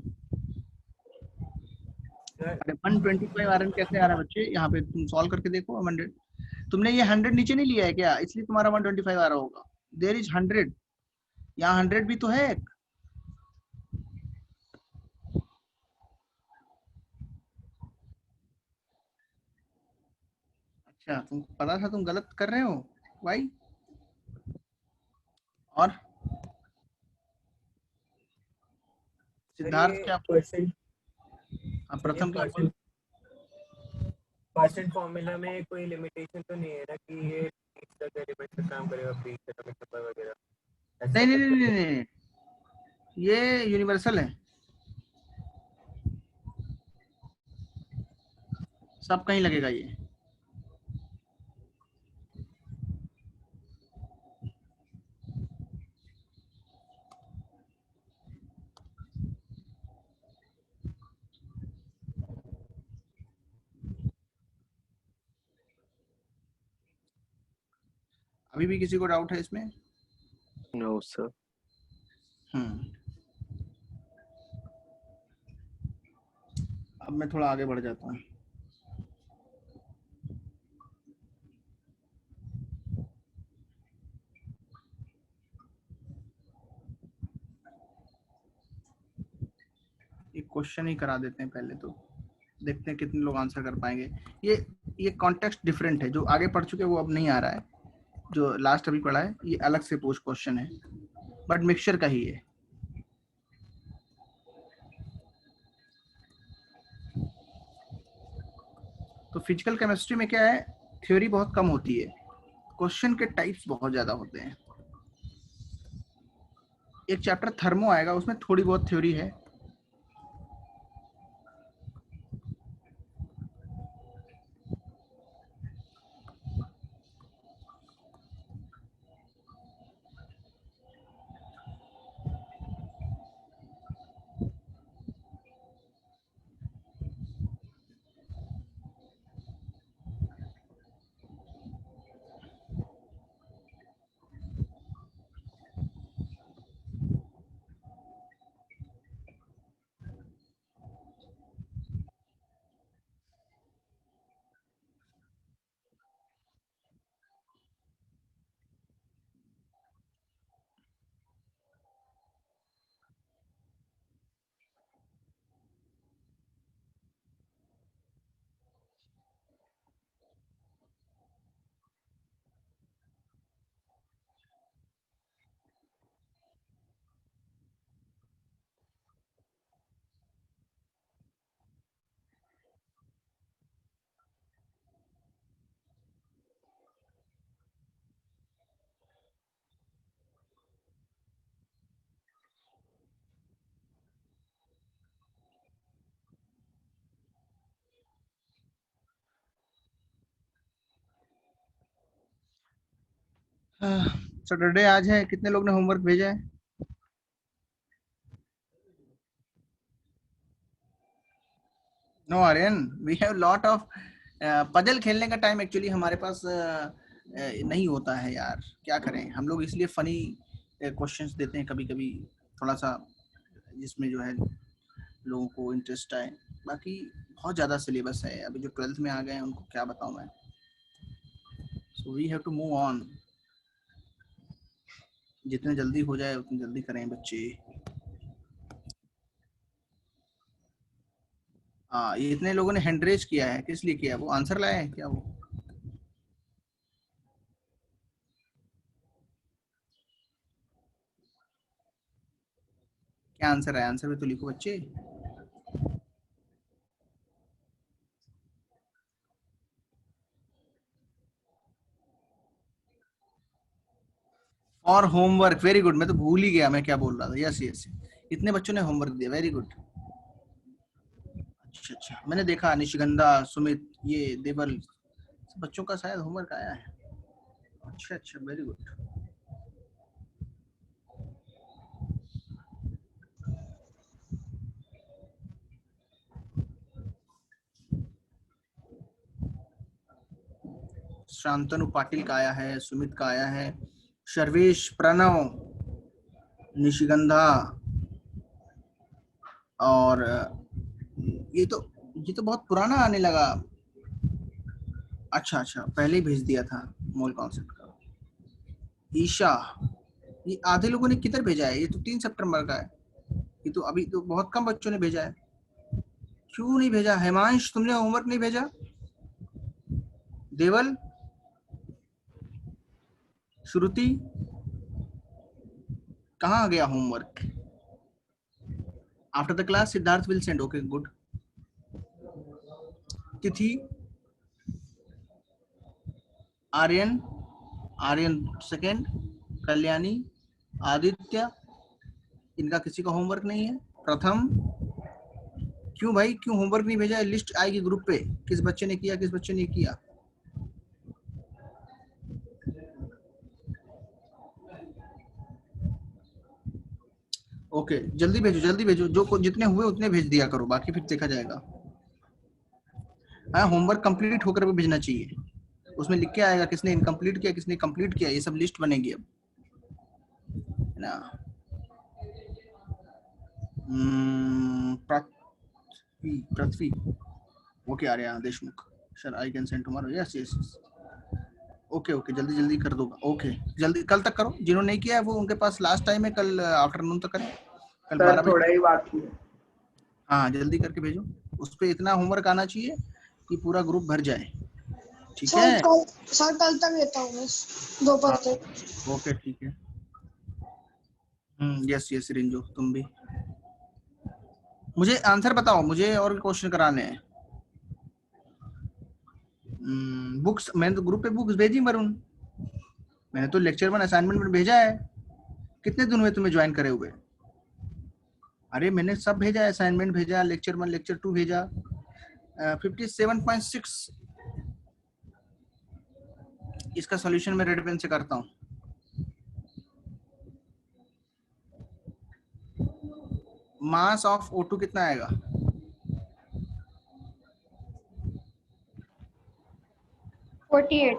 अरे 125 आयरन कैसे आ रहा है बच्चे? यहाँ पे तुम सॉल्व करके देखो। 100 तुमने ये 100 नीचे नहीं लिया है क्या? इसलिए तुम्हारा 125 आ रहा होगा। देयर इज 100, यहाँ 100 भी तो है। अच्छा, तुमको पता था तुम गलत कर रहे हो भाई? और सिद्धार्थ क्या प्रथम क्या? परसेंट फॉर्मूला में कोई लिमिटेशन तो नहीं है ना कि ये एलिमेंट पे काम करेगा, प्री एटॉमिक नंबर वगैरह? नहीं नहीं नहीं नहीं नहीं, ये यूनिवर्सल है, सब कहीं लगेगा ये। अभी भी किसी को डाउट है इसमें? No sir. अब मैं थोड़ा आगे बढ़ जाता हूँ। एक क्वेश्चन ही करा देते हैं पहले, तो देखते हैं कितने लोग आंसर कर पाएंगे। ये कॉन्टेक्स्ट डिफरेंट है, जो आगे पढ़ चुके हैं वो अब नहीं आ रहा है, जो लास्ट अभी पढ़ा है ये अलग से पोस्ट क्वेश्चन है, बट मिक्सचर का ही है। तो फिजिकल केमिस्ट्री में क्या है, थ्योरी बहुत कम होती है, क्वेश्चन के टाइप्स बहुत ज्यादा होते हैं। एक चैप्टर थर्मो आएगा, उसमें थोड़ी बहुत थ्योरी है। सैटरडे आज है, कितने लोग ने होमवर्क भेजा है? No Aryan, we have lot of puzzle खेलने का टाइम एक्चुअली हमारे पास नहीं होता है यार, क्या करें हम लोग, इसलिए फनी क्वेश्चंस देते हैं कभी कभी, थोड़ा सा जिसमें जो है लोगों को इंटरेस्ट आए। बाकी बहुत ज़्यादा सिलेबस है, अभी जो 12th में आ गए हैं उनको क्या बताऊं मैं। So we have to move on, जितने जल्दी हो जाए उतनी जल्दी करें बच्चे। हाँ, ये इतने लोगों ने हैंड रेज किया है, किस लिए किया है? वो आंसर लाए हैं क्या? वो क्या आंसर है? आंसर भी तो लिखो बच्चे। और होमवर्क, वेरी गुड, मैं तो भूल ही गया मैं क्या बोल रहा था। यस यस, इतने बच्चों ने होमवर्क दिया, वेरी गुड। अच्छा अच्छा, मैंने देखा निशिगंधा, सुमित, ये देवल, बच्चों का शायद होमवर्क आया है। अच्छा अच्छा, वेरी गुड। शांतनु पाटिल का आया है, सुमित का आया है, सर्वेश, प्रणव, निशिगंधा, और ये तो बहुत पुराना आने लगा। अच्छा अच्छा, पहले ही भेज दिया था मोल कॉन्सेप्ट का। ईशा, ये आधे लोगों ने किधर भेजा है? ये तो 3 सितंबर का है, ये तो अभी तो बहुत कम बच्चों ने भेजा है। क्यों नहीं भेजा? हेमांश, तुमने होमवर्क नहीं भेजा? देवल, श्रुति, कहाँ गया homework? After the class Siddharth will send, okay good. तिथि, आर्यन, आर्यन सेकेंड, कल्याणी, आदित्य, इनका किसी का होमवर्क नहीं है। प्रथम, क्यों भाई, क्यों होमवर्क नहीं भेजा? लिस्ट आएगी ग्रुप पे, किस बच्चे ने किया किस बच्चे ने किया। ओके, जल्दी भेजो जल्दी भेजो, जो जितने हुए उतने भेज दिया करो, बाकी फिर देखा जाएगा। हाँ, होमवर्क कंप्लीट होकर भी भेजना चाहिए, उसमें लिख के आएगा किसने इनकम्प्लीट किया किसने कंप्लीट किया, ये सब लिस्ट बनेगी अब, है ना। Prithvi, okay, Arya Deshmukh, sir I can send tomorrow, yes yes, okay okay, जल्दी जल्दी कर दो, ओके जल्दी, कल तक करो, जिन्होंने नहीं किया है वो उनके पास लास्ट टाइम है, कल आफ्टरनून तक करें, कल 12 बजे थोड़ा ही बाकी है। हाँ, जल्दी करके भेजो, उस पर इतना होमवर्क आना चाहिए कि पूरा ग्रुप भर जाए, ठीक है। सर कल तक देता हूँ बस, दोपहर तक। ओके ठीक है। यस यस रिंजो, तुम भी मुझे आंसर बताओ, मुझे और क्वेश्चन कराने हैं। बुक्स, मैंने तो ग्रुप पे बुक्स भेजी वरुण, मैंने तो लेक्चर 1 असाइनमेंट में भेजा है। कितने दिन हुए तुम्हें ज्वाइन करे हुए? अरे मैंने सब भेजा है, असाइनमेंट भेजा, लेक्चर 1 लेक्चर 2 भेजा। 57.6 इसका सॉल्यूशन मैं रेड पेन से करता हूँ। मास ऑफ O2 कितना आएगा? 48,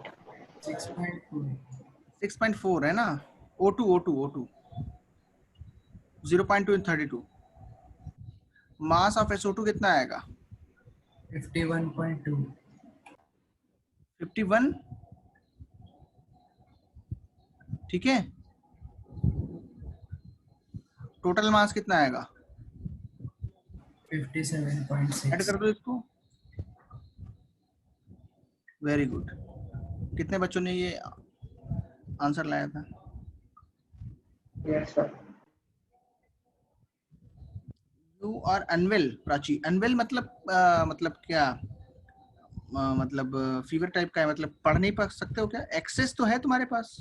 6.4 है ना। O2 0.2 and 32। Mass of SO2 कितना आएगा? 51.2। 51, ठीक है। टोटल मास कितना आएगा? 57.6। ऐड कर दो इसको, वेरी गुड। कितने बच्चों ने ये आंसर लाया था? Yes sir. You are unwell Prachi, unwell मतलब क्या? मतलब फीवर टाइप का है, मतलब पढ़ नहीं पा सकते हो क्या? एक्सेस तो है तुम्हारे पास,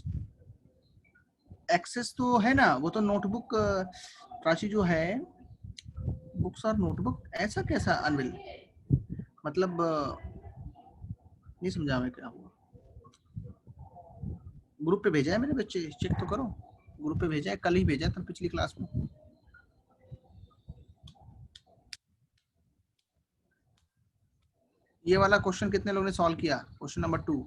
एक्सेस तो है ना, वो तो नोटबुक प्राची जो है, बुक्स और नोटबुक, ऐसा कैसा अनवेल? मतलब नहीं समझा मैं क्या हुआ। ग्रुप पे भेजा है मेरे बच्चे, चेक तो करो, ग्रुप पे भेजा है, कल ही भेजा था पिछली क्लास में। ये वाला क्वेश्चन कितने लोगों ने सॉल्व किया? Question number 2।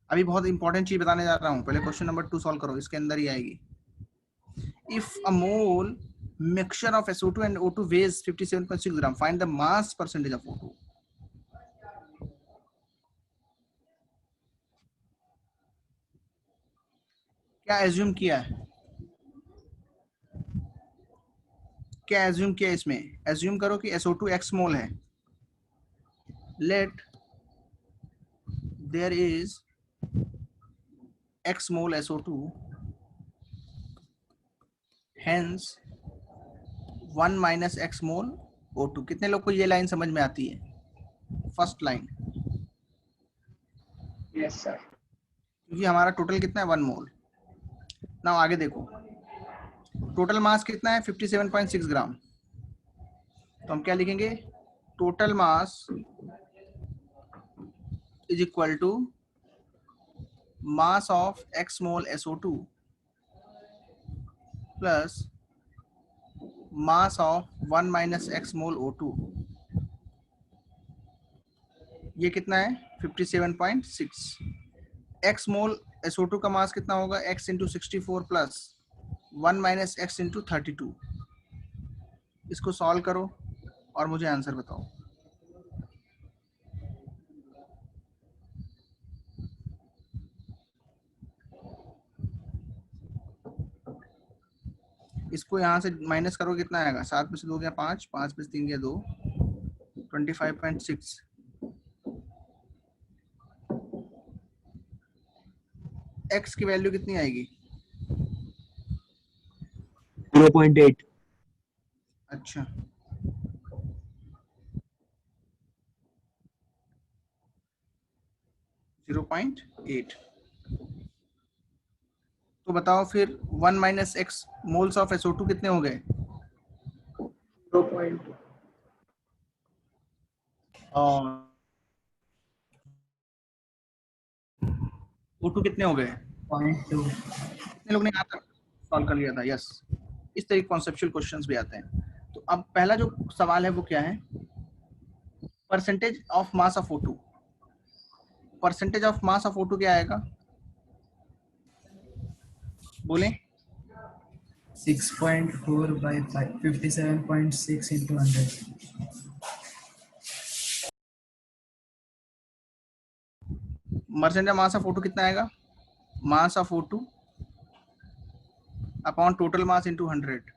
अभी बहुत इंपॉर्टेंट चीज बताने जा रहा हूँ, पहले क्वेश्चन नंबर 2 सॉल्व करो, इसके अंदर ही आएगी। If a mole mixture of SO2 and O2 weighs 57.6 gram, find the mass percentage of O2। क्या एज्यूम किया है? क्या एज्यूम किया इसमें? एज्यूम करो कि SO2 x मोल है। Let there is x mole SO2, hence 1 minus x mole O2। कितने लोग को ये लाइन समझ में आती है? First line, yes sir. क्योंकि हमारा टोटल कितना है 1 मोल। ना आगे देखो, टोटल मास कितना है 57.6 ग्राम। तो हम क्या लिखेंगे? Total mass is equal to mass of x mole SO2 plus mass of 1 minus x mole O2। ये कितना है 57.6। x मोल SO2 का मास कितना होगा? x into 64 plus 1 minus x into 32। इसको सॉल्व करो और मुझे आंसर बताओ। इसको यहाँ से माइनस करो, कितना आएगा? 7 में से 2 गया 5, 5 में से 3 गया 2, 25.6। x की वैल्यू कितनी आएगी? 0.8। अच्छा, .8। तो बताओ फिर 1 minus x moles of SO2 कितने हो गए? 0.2। और O2 कितने हो गए? 0.2। कितने लोग ने यहाँ तक सॉल्व कर लिया था? यस, इस तरह के कॉन्सेप्चुअल क्वेश्चंस भी आते हैं। तो अब पहला जो सवाल है वो क्या है? Percentage of mass of O2। Percentage of mass of O2 क्या आएगा? बोले 6.4 by 57.6 into 100। Percentage mass of O2 कितना आएगा? Mass of O2 upon total mass into 100।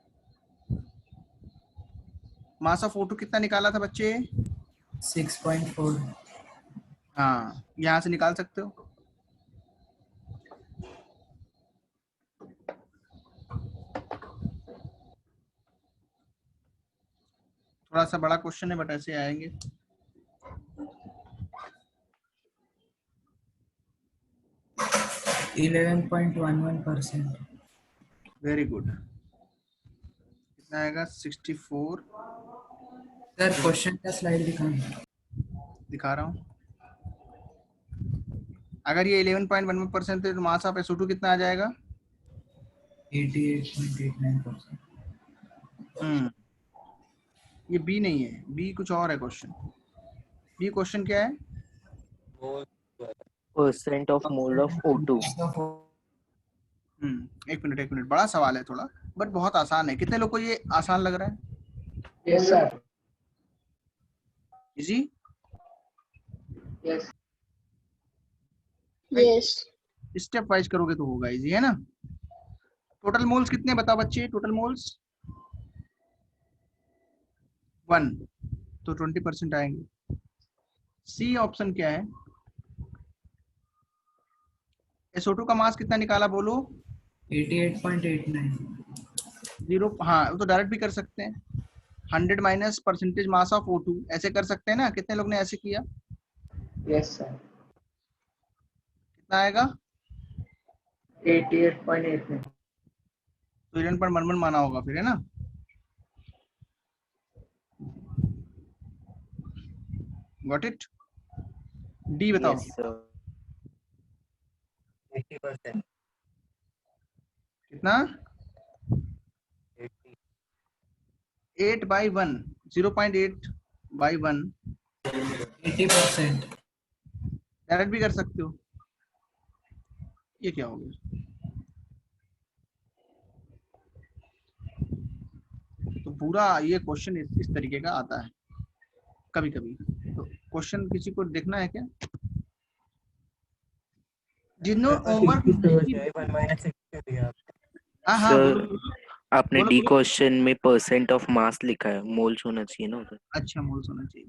Mass of O2 कितना निकाला था बच्चे? 6.4। हाँ, यहाँ से निकाल सकते हो। थोड़ा सा बड़ा क्वेश्चन है बट ऐसे आएंगे। %11.11%। Very good. कितना आएगा? 64। सर क्वेश्चन का स्लाइड दिखाना। दिखा रहा हूँ। अगर ये 11.11% है तो मास ऑफ SO2 कितना आ जाएगा? 88.89%। ये बी नहीं है, बी कुछ और है क्वेश्चन। बी क्वेश्चन क्या है? Percent of mole of O2। एक मिनट, बड़ा सवाल है थोड़ा, बट बहुत आसान है। कितने लोग को ये आसान लग रहा है? Yes sir. Easy? Yes. Yes. Step wise करोगे तो होगा इजी, है ना? टोटल मोल्स कितने बताओ बच्चे? टोटल मोल्स 1, तो 20% आएंगे। सी ऑप्शन क्या है? SO2 का मास कितना निकाला बोलो? 88.89। 0। हाँ, वो तो डायरेक्ट भी कर सकते हैं। 100 minus percentage mass of O2, ऐसे कर सकते हैं ना? कितने लोग ने ऐसे किया? Yes sir. कितना आएगा? 88.89। तो 11.11 माना होगा फिर, है ना? Got it? डी बताओ। Yes sir. 80%। कितना? 8 by 1, 0.8 by 1। 80%। डायरेक्ट भी कर सकते हो। ये क्या हो गया? तो पूरा ये क्वेश्चन इस तरीके का आता है कभी कभी। तो क्वेश्चन किसी को देखना है क्या? जिन्हों ओवर हाँ सर बोलो। आपने बोलो, डी बोलो। क्वेश्चन में परसेंट ऑफ मास लिखा है, मोल्स होना चाहिए ना उधर। अच्छा, मोल्स होना चाहिए।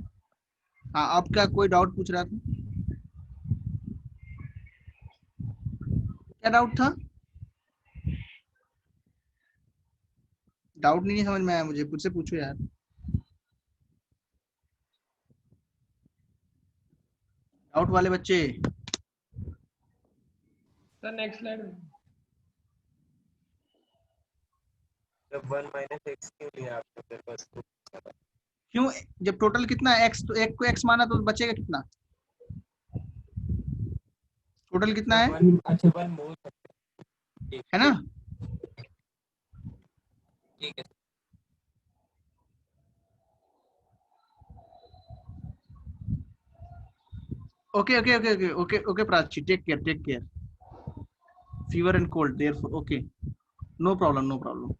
हाँ, आपका कोई डाउट पूछ रहा था? क्या डाउट था? डाउट नहीं समझ में आया मुझे, खुद से पूछो यार। डाउट वाले बच्चे। Sir next slide. जब 1 - x क्यों लिया आपने फिर बस? क्यों? जब टोटल कितना है x, तो एक को x माना तो बचेगा कितना? टोटल कितना है? अच्छा 1 मोल है ना? ठीक है। Okay okay okay okay okay okay Prachi, take care, take care. Fever and cold, therefore okay, no problem, no problem,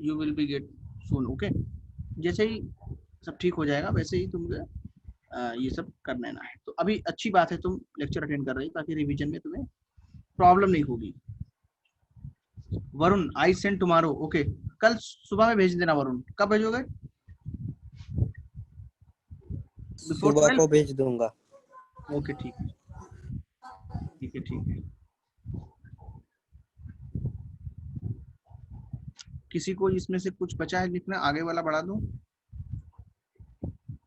you will be get soon. Okay, जैसे ही सब ठीक हो जाएगा वैसे ही तुम ये सब कर लेना है। तो अभी अच्छी बात है तुम लेक्चर अटेंड कर रही, ताकि रिवीजन में तुम्हें प्रॉब्लम नहीं होगी। Varun, I send tomorrow. Okay, कल सुबह में भेज देना वरुण। कब भेजोगे? सुबह को भेज दूंगा। ओके ठीक है, ठीक है, ठीक है। किसी को इसमें से कुछ बचा है लिखना? आगे वाला बढ़ा दूं?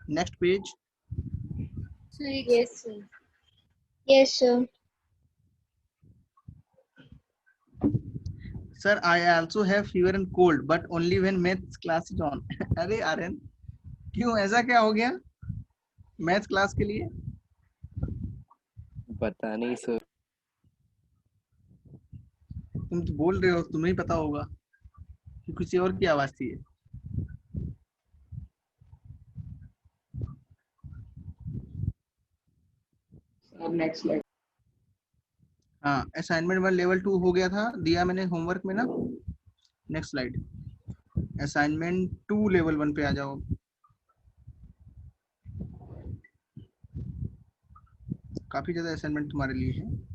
Next page. Yes, sir. Yes, sir. Sir, I also have fever and cold, but only when maths class is on. अरे आर्यन, क्यों, ऐसा क्या हो गया मैथ्स क्लास के लिए? पता नहीं सर। तुम तो बोल रहे हो, तुम्हें ही पता होगा कि किसी और की आवाज थी ये। अब नेक्स्ट स्लाइड। हाँ, असाइनमेंट 1 लेवल 2 हो गया था, दिया मैंने होमवर्क में ना। नेक्स्ट स्लाइड, असाइनमेंट 2 लेवल 1 पे आ जाओ। काफी ज्यादा असाइनमेंट तुम्हारे लिए है।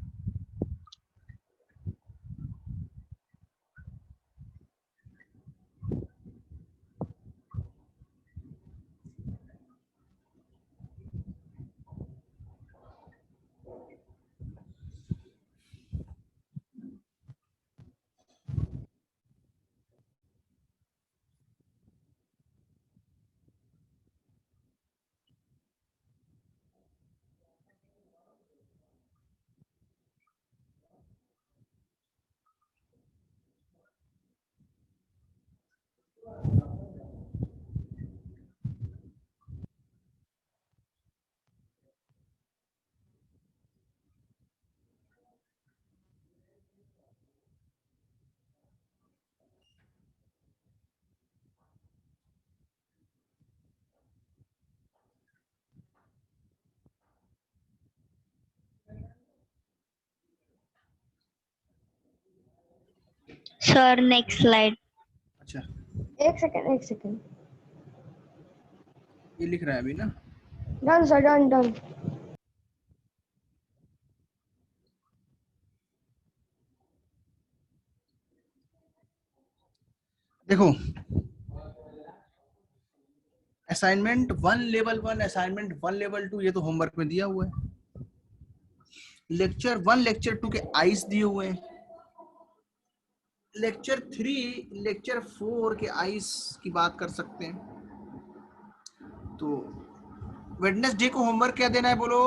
Sir, next slide. अच्छा, एक सेकंड। ये लिख रहा है अभी ना। Done sir, done. देखो, असाइनमेंट 1 लेवल 1, असाइनमेंट 1 लेवल 2, ये तो होमवर्क में दिया हुआ है। लेक्चर 1 लेक्चर 2 के आइस दिए हुए हैं। लेक्चर 3 लेक्चर 4 के आइस की बात कर सकते हैं। तो वेडनेसडे को होमवर्क क्या देना है बोलो?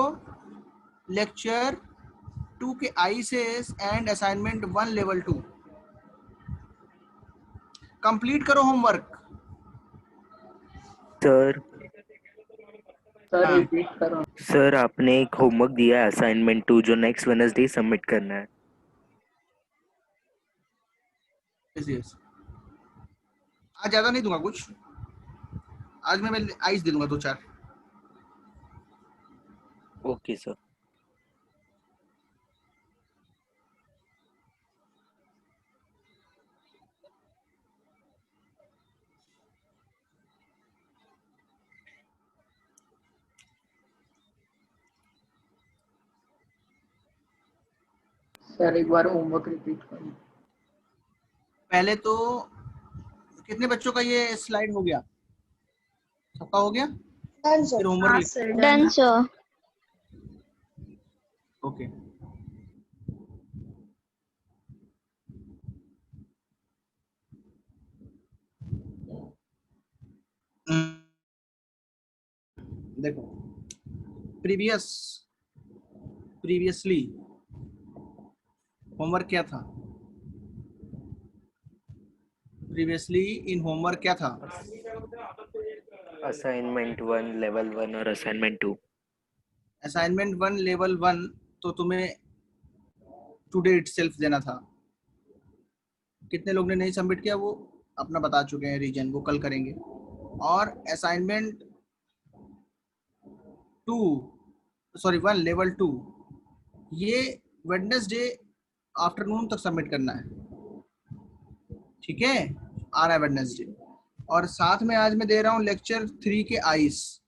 लेक्चर 2 के आइसेस एंड असाइनमेंट 1 लेवल 2 कंप्लीट करो होमवर्क। सर रिपीट करो। सर आपने एक होमवर्क दिया है असाइनमेंट 2 जो नेक्स्ट वेडनेसडे सबमिट करना है। yes. आज ज्यादा नहीं दूंगा कुछ, आज मैं आइस दे दूंगा 2-4। Okay sir. सर एक बार होमवर्क रिपीट करो। पहले तो कितने बच्चों का ये स्लाइड हो गया? सबका हो गया? Done sir. फिर होमवर्क Done, sir. ओके। देखो प्रीवियसली होमवर्क क्या था? प्रीवियसली इन होमवर्क क्या था? असाइनमेंट 1 लेवल 1 और असाइनमेंट 2। असाइनमेंट 1 लेवल 1 तो तुम्हें टुडे इटसेल्फ देना था। कितने लोग ने नहीं सबमिट किया वो अपना बता चुके हैं रीजन, वो कल करेंगे। और असाइनमेंट 1 लेवल 2 ये वेडनेसडे आफ्टरनून तक सबमिट करना है, ठीक है? आ रहा है वेडनेसडे। और साथ में आज मैं दे रहा हूँ लेक्चर 3 के आइस,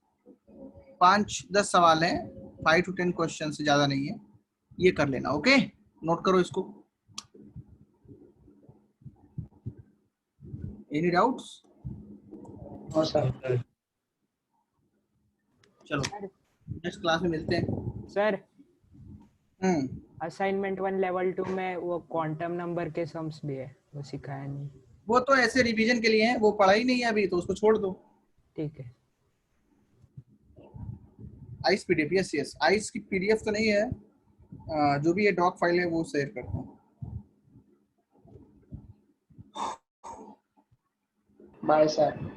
5-10 सवाल हैं, 5 to 10 क्वेश्चन से ज्यादा नहीं है, ये कर लेना। ओके, नोट करो इसको। Any doubts? चलो नेक्स्ट क्लास में मिलते हैं सर। असाइनमेंट 1 लेवल 2 में वो क्वांटम नंबर के सम्स भी है, वो सिखाया नहीं। वो तो ऐसे रिवीजन के लिए है, वो पढ़ा ही नहीं है अभी, तो उसको छोड़ दो। ठीक है। आइस पीडीएफ, यस आइस की पीडीएफ तो नहीं है, जो भी ये डॉक फाइल है वो शेयर करता हूँ। Bye sir.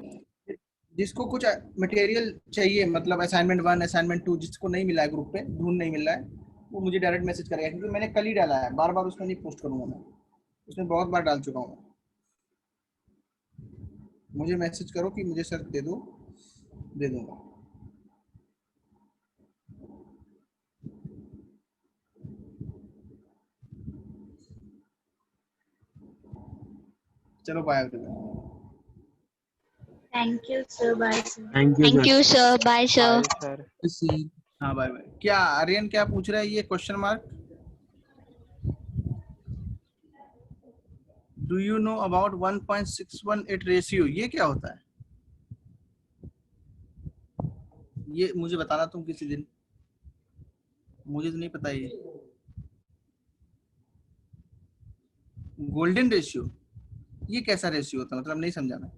जिसको कुछ मटेरियल चाहिए, मतलब असाइनमेंट 1 असाइनमेंट 2 जिसको नहीं मिला है ग्रुप पे, ढूंढ नहीं मिल रहा है, वो मुझे डायरेक्ट मैसेज करेगा, क्योंकि मैंने कल ही डाला है, बार बार उसमें नहीं पोस्ट करूंगा मैं, उसमें बहुत बार डाल चुका हूँ। मुझे मैसेज करो कि मुझे सर दे दो, दे दूंगा। चलो bye. Thank you sir, bye sir. Thank you sir, bye sir. हाँ बाय बाय। क्या आर्यन क्या पूछ रहा है ये question mark? Do you know about 1.618 ratio? ये क्या होता है? ये मुझे बताना तुम किसी दिन, मुझे तो नहीं पता ये। गोल्डन रेशियो ये कैसा रेशियो होता है, मतलब नहीं समझा मैं।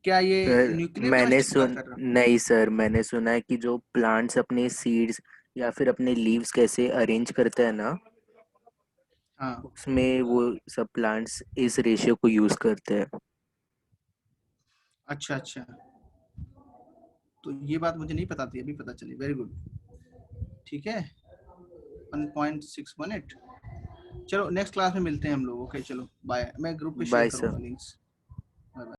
क्या ये न्यूक्लियर मैंने केमिस्ट्री की बात कर रहा हूँ? नहीं सर, मैंने सुना है कि जो प्लांट्स अपने सीड्स या फिर अपने लीव्स कैसे अरेंज करते हैं ना, हाँ उसमें वो सब प्लांट्स इस रेशियो को यूज करते हैं। अच्छा, तो ये बात मुझे नहीं पता थी, अभी पता चली। वेरी गुड, ठीक है। 1.618। चलो नेक्स्ट क्लास में मिलते हैं हम लोग। ओके चलो बाय। मैं ग्रुप पे शेयर बाय करूंगा सर। लिंक्स।